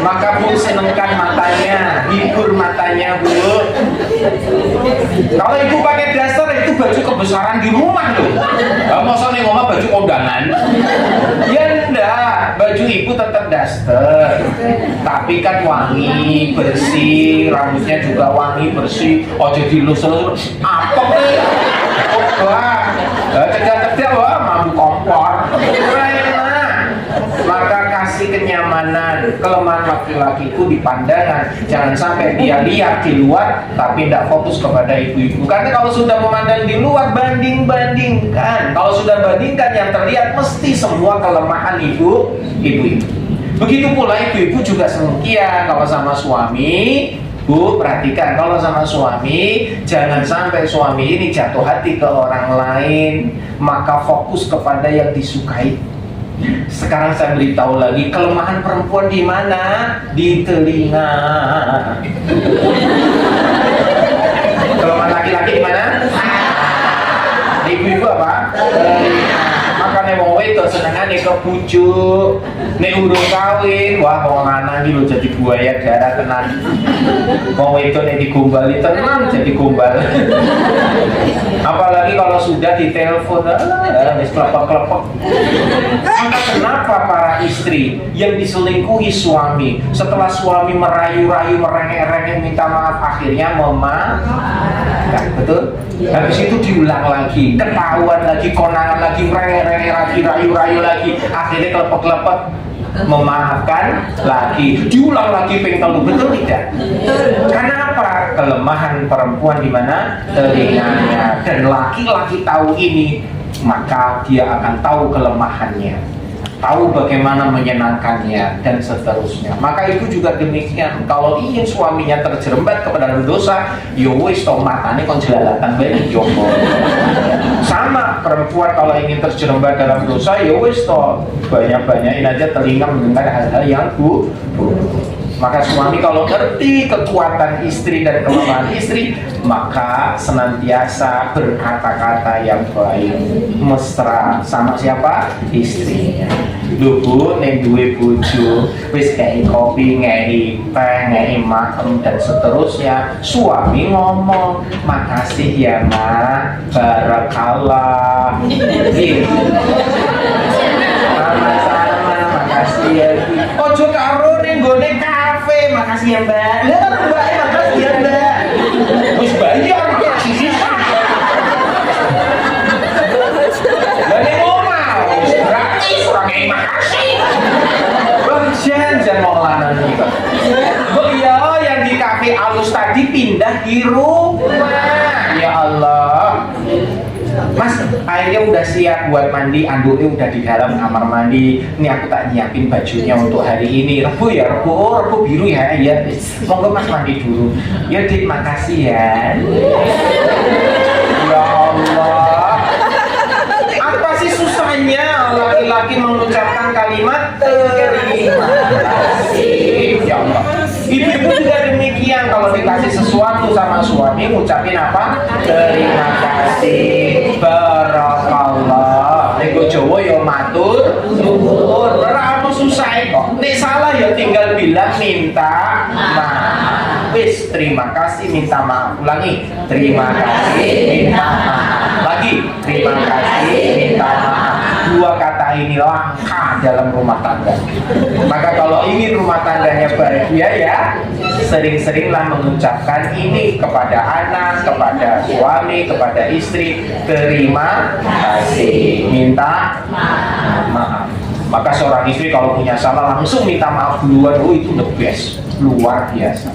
Maka Bu senengkan matanya, hibur matanya Bu. Kalau ibu pakai daster itu baju kebesaran di rumah loh. Masa nih ngomong baju kondangan? Ya enggak, baju ibu tetap daster. Tapi kan wangi, bersih, rambutnya juga wangi, bersih. Oh jadi lus-lus apa nih? Wah, tegak-tegak wah, mampu kompor. Maka kasih kenyamanan. Kelemahan laki-laki itu di pandangan. Jangan sampai dia lihat di luar tapi tidak fokus kepada ibu-ibu. Karena kalau sudah memandang di luar, banding-bandingkan. Kalau sudah bandingkan, yang terlihat mesti semua kelemahan ibu-ibu. Begitu pula ibu-ibu juga demikian. Kalau sama suami, Bu, perhatikan, kalau sama suami, jangan sampai suami ini jatuh hati ke orang lain, maka fokus kepada yang disukai. Sekarang saya beritahu lagi, kelemahan perempuan di mana? Di telinga. Kelemahan laki-laki di mana? Ibu-ibu apa? Makanya wong wedok senengane ke bujuk. Nek urung kawin, wah wong lanang iki lho jadi buaya darah tenan. Wong wedok nek digombali tenan jadi gombal. Apalagi kalau sudah ditelepon, wis klepek-klepek. Maka kenapa para istri yang diselingkuhi suami, setelah suami merayu-rayu, merengek-rengek minta maaf, akhirnya memaafkan, betul? Habis itu diulang lagi, ketahuan lagi, konangan lagi, merengek-rengek lagi, rayu-rayu lagi, akhirnya klepek-klepek, memaafkan lagi, diulang lagi pengtelu, betul tidak? Karena apa? Kelemahan perempuan di mana? Telinganya. Dan laki-laki tahu ini, maka dia akan tahu kelemahannya, tahu bagaimana menyenangkannya, dan seterusnya. Maka ibu juga demikian. Kalau ingin suaminya terjerembab kepada dosa, ya wis to matane kon jelalatan bae jomblo. Sama perempuan kalau ingin terjerembab dalam dosa, ya wis to banyak-banyakin aja telinga mendengar hal-hal yang buruk. Maka suami kalau ngerti kekuatan istri dan kelemahan istri, maka senantiasa berkata-kata yang baik, mesra sama siapa? Istrinya. Lho Bu, nek duwe bojo wis ngei kopi, ngei teh, ngei makan dan seterusnya, suami ngomong, "Makasih ya Mak, barakallah." Sama-sama, makasih ya. Ojo karo ning gone kafe, makasih ya Mbak. Lah Mbak, makasih ya Mbak. Wis bayar makasih sisa. Lah ning omah wis gratis, ora ngei makasih. Jangan mau lanang iki. Oh iya, yang di kafe alus tadi pindah di rumah. Ya Allah. Mas, airnya udah siap buat mandi, anduknya udah di dalam kamar mandi. Ini aku tak nyiapin bajunya untuk hari ini. Rebu ya, rebu, oh rebu biru ya, ya. Monggo Mas mandi dulu. Ya Dik, makasih ya. Ya Allah. Apa sih susahnya laki-laki mengucapkan kalimat terima kasih? Ya Allah. Ibu-ibu juga demikian, kalau dikasih sesuatu sama suami ngucapin apa? Terima kasih, barakallah. Nego Jawa ya matur nuwun. Ora ono susah kok. Nek salah ya tinggal bilang minta maaf. Wis, terima kasih, minta maaf. Ulangi, terima kasih, minta maaf. Lagi, terima kasih, minta maaf. Dua kata ini langka dalam rumah tangga. Maka kalau ingin rumah tangganya bahagia ya, sering-seringlah mengucapkan ini kepada anak, kepada suami, kepada istri. Terima kasih, minta maaf. Maka seorang istri kalau punya salah langsung minta maaf duluan, oh itu the best, luar biasa.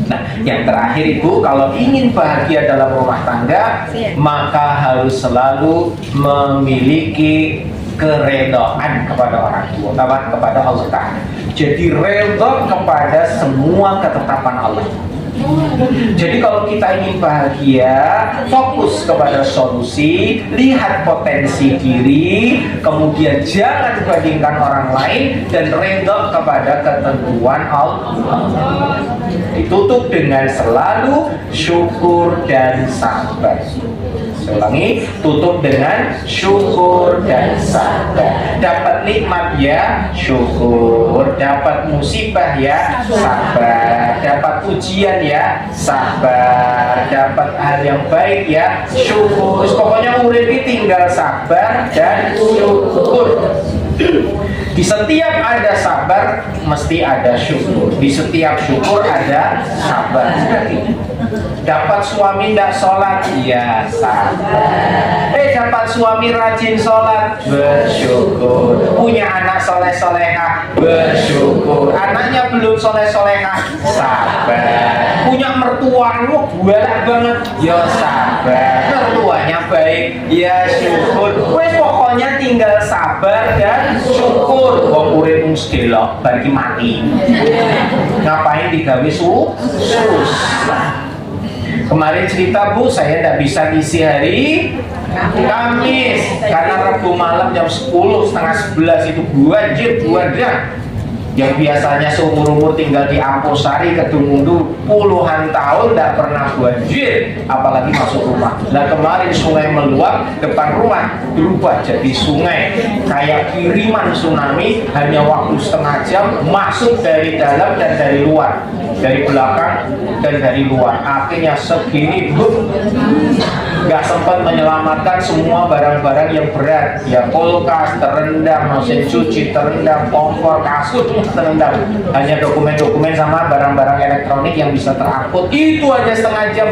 Nah, yang terakhir Ibu, kalau ingin bahagia dalam rumah tangga, maka harus selalu memiliki keredaan kepada orang tua, kepada Allah Ta'ala. Jadi redha kepada semua ketetapan Allah. Jadi kalau kita ingin bahagia, fokus kepada solusi, lihat potensi diri, kemudian jangan bandingkan orang lain, dan redha kepada ketentuan Allah. Ditutup dengan selalu syukur dan sabar. Saya ulangi, tutup dengan syukur dan sabar. Dapat nikmat ya syukur, dapat musibah ya sabar, dapat ujian ya sabar, dapat hal yang baik ya syukur. Pokoknya urip ini tinggal sabar dan syukur. Di setiap ada sabar mesti ada syukur, di setiap syukur ada sabar. Dapat suami tidak sholat, ya sabar. Dapat suami rajin sholat, bersyukur. Punya anak soleh-solehah, bersyukur. Anaknya belum soleh-solehah, sabar. Punya mertua lu galak banget, ya sabar. Mertuanya baik, ya syukur. Pokoknya tinggal sabar dan syukur. Wong urip mesti lho, bagi mati. Ngapain digawe susah? Kemarin cerita Bu, saya tidak bisa ngisi hari Kamis karena Rabu malam jam 10, setengah 11 itu banjir buadan. Yang biasanya seumur-umur tinggal di Amposari, Kedungmundu puluhan tahun tidak pernah banjir, apalagi masuk rumah. Nah kemarin sungai meluap depan rumah berubah jadi sungai kayak kiriman tsunami, hanya waktu setengah jam masuk dari dalam dan dari luar, dari belakang dan dari luar. Akhirnya segini nggak sempat menyelamatkan semua barang-barang yang berat, ya kulkas terendam, mesin cuci terendam, kompor, kasur terendam. Hanya dokumen-dokumen sama barang-barang elektronik yang bisa terangkut. Itu aja setengah jam.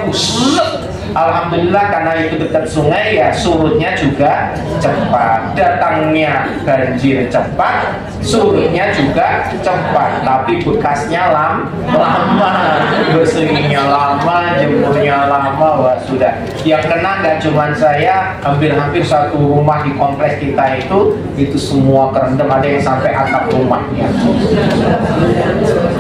Alhamdulillah karena itu dekat sungai ya surutnya juga cepat. Datangnya banjir cepat, surutnya juga cepat. Tapi bekasnya lama, bersihnya lama, jemurnya lama. Wah sudah. Yang kena nggak cuma saya, hampir-hampir satu rumah di kompleks kita itu semua kerendam, ada yang sampai atap rumahnya.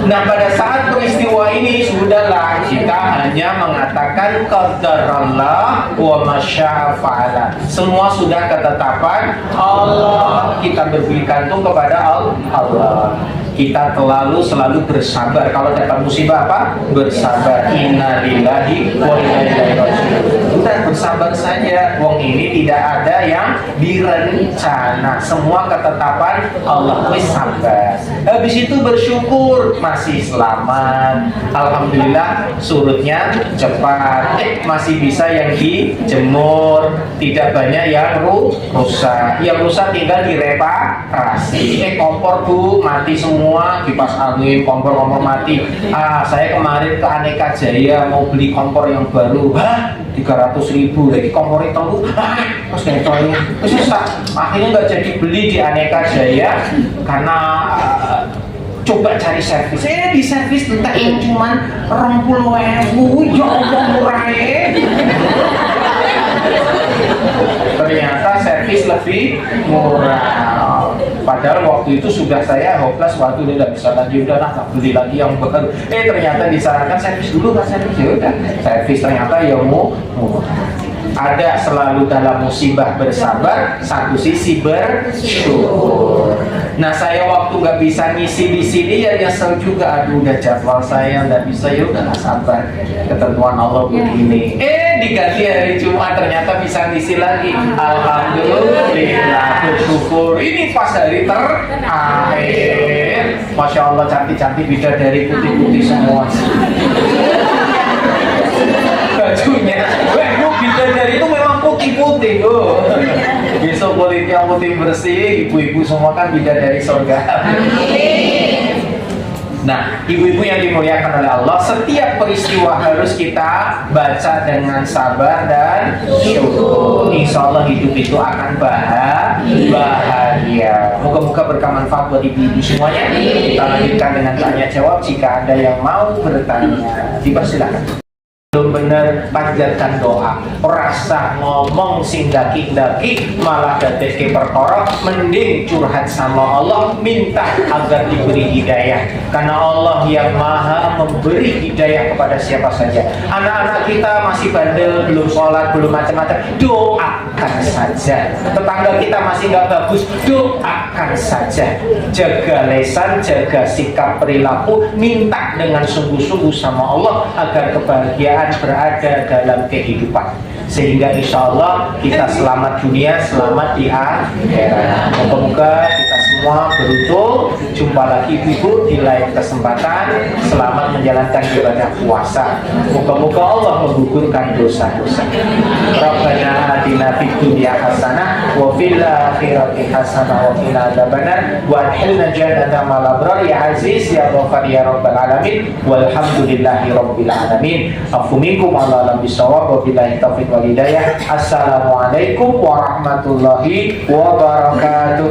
Nah pada saat peristiwa ini sudahlah kita hanya mengatakan qadarallah wa masya'a fa'ala. Semua sudah ketetapan Allah. Kita bergantung kepada Allah. Kita selalu bersabar. Kalau dapat musibah apa? Bersabar. Inna lillahi wa inna ilaihi raji'un. Kita bersabar saja. Wong ini tidak ada yang direncana. Semua ketetapan Allah. Wis sabar. Habis itu bersyukur masih selamat. Alhamdulillah surutnya cepat. Masih bisa yang dijemur. Tidak banyak yang rusak. Yang rusak tinggal direparasi. Kompor Bu mati semua, kipas angin, kompor mati. Saya kemarin ke Aneka Jaya mau beli kompor yang baru. 300.000 lagi kompor itu. Terus ngetolnya akhirnya nggak jadi beli di Aneka Jaya karena coba cari servis. Di servis entah yang cuman 20.000. Ya Allah murahnya. Ternyata servis lebih murah. Padahal waktu itu sudah saya hopeless, waktu ini tidak bisa lagi, udah tak beli lagi yang baru. Ternyata disarankan servis dulu, kan servis ya udah. Servis ternyata ya murah. Ada selalu dalam musibah bersabar, satu sisi bersyukur. Nah saya waktu nggak bisa ngisi di sini ya nyesel juga. Aduh udah jadwal saya nggak bisa, ya udah sabar. Ketentuan Allah begini. Diganti hari Jumat ternyata bisa ngisi lagi. Alhamdulillah bersyukur. Ini pas hari terakhir. Masya Allah cantik-cantik bidadari putih-putih semua. Bajunya. Bidadari itu memang putih-putih besok kulit yang putih bersih, ibu-ibu semua kan bidadari surga. Nah, ibu-ibu yang dimuliakan oleh Allah, setiap peristiwa harus kita baca dengan sabar dan syukur. insya Allah hidup itu akan bahagia. Moga-moga berkah manfaat buat ibu-ibu semuanya. Kita lanjutkan dengan tanya jawab. Jika ada yang mau bertanya, dipersilakan. Belum bener panjatkan doa, rasa ngomong sing daki-daki malah dadeke perkara, mending curhat sama Allah, minta agar diberi hidayah, karena Allah yang maha memberi hidayah kepada siapa saja. Anak-anak kita masih bandel, belum sholat, belum macam-macam, doakan saja. Tetangga kita masih nggak bagus, doakan saja. Jaga lesan, jaga sikap perilaku, minta dengan sungguh-sungguh sama Allah agar kebahagiaan berada dalam kehidupan, sehingga insya Allah kita selamat dunia, selamat di akhirat. Moga-moga kita semua beruntung jumpa lagi ibu di lain kesempatan. Selamat menjalankan ibadah puasa. Moga-moga Allah menggugurkan dosa-dosa. Rabbana atina fid dunya hasanah wa fil akhirati hasanah wa qina adzabannar wa adkhilna jannata ma'al abrar ya aziz ya ghafar ya rabbal alamin walhamdulillahi rabbil alamin. Minkum ala alam bisawab wa billahi taufiq wal hidayah. Assalamualaikum warahmatullahi wabarakatuh.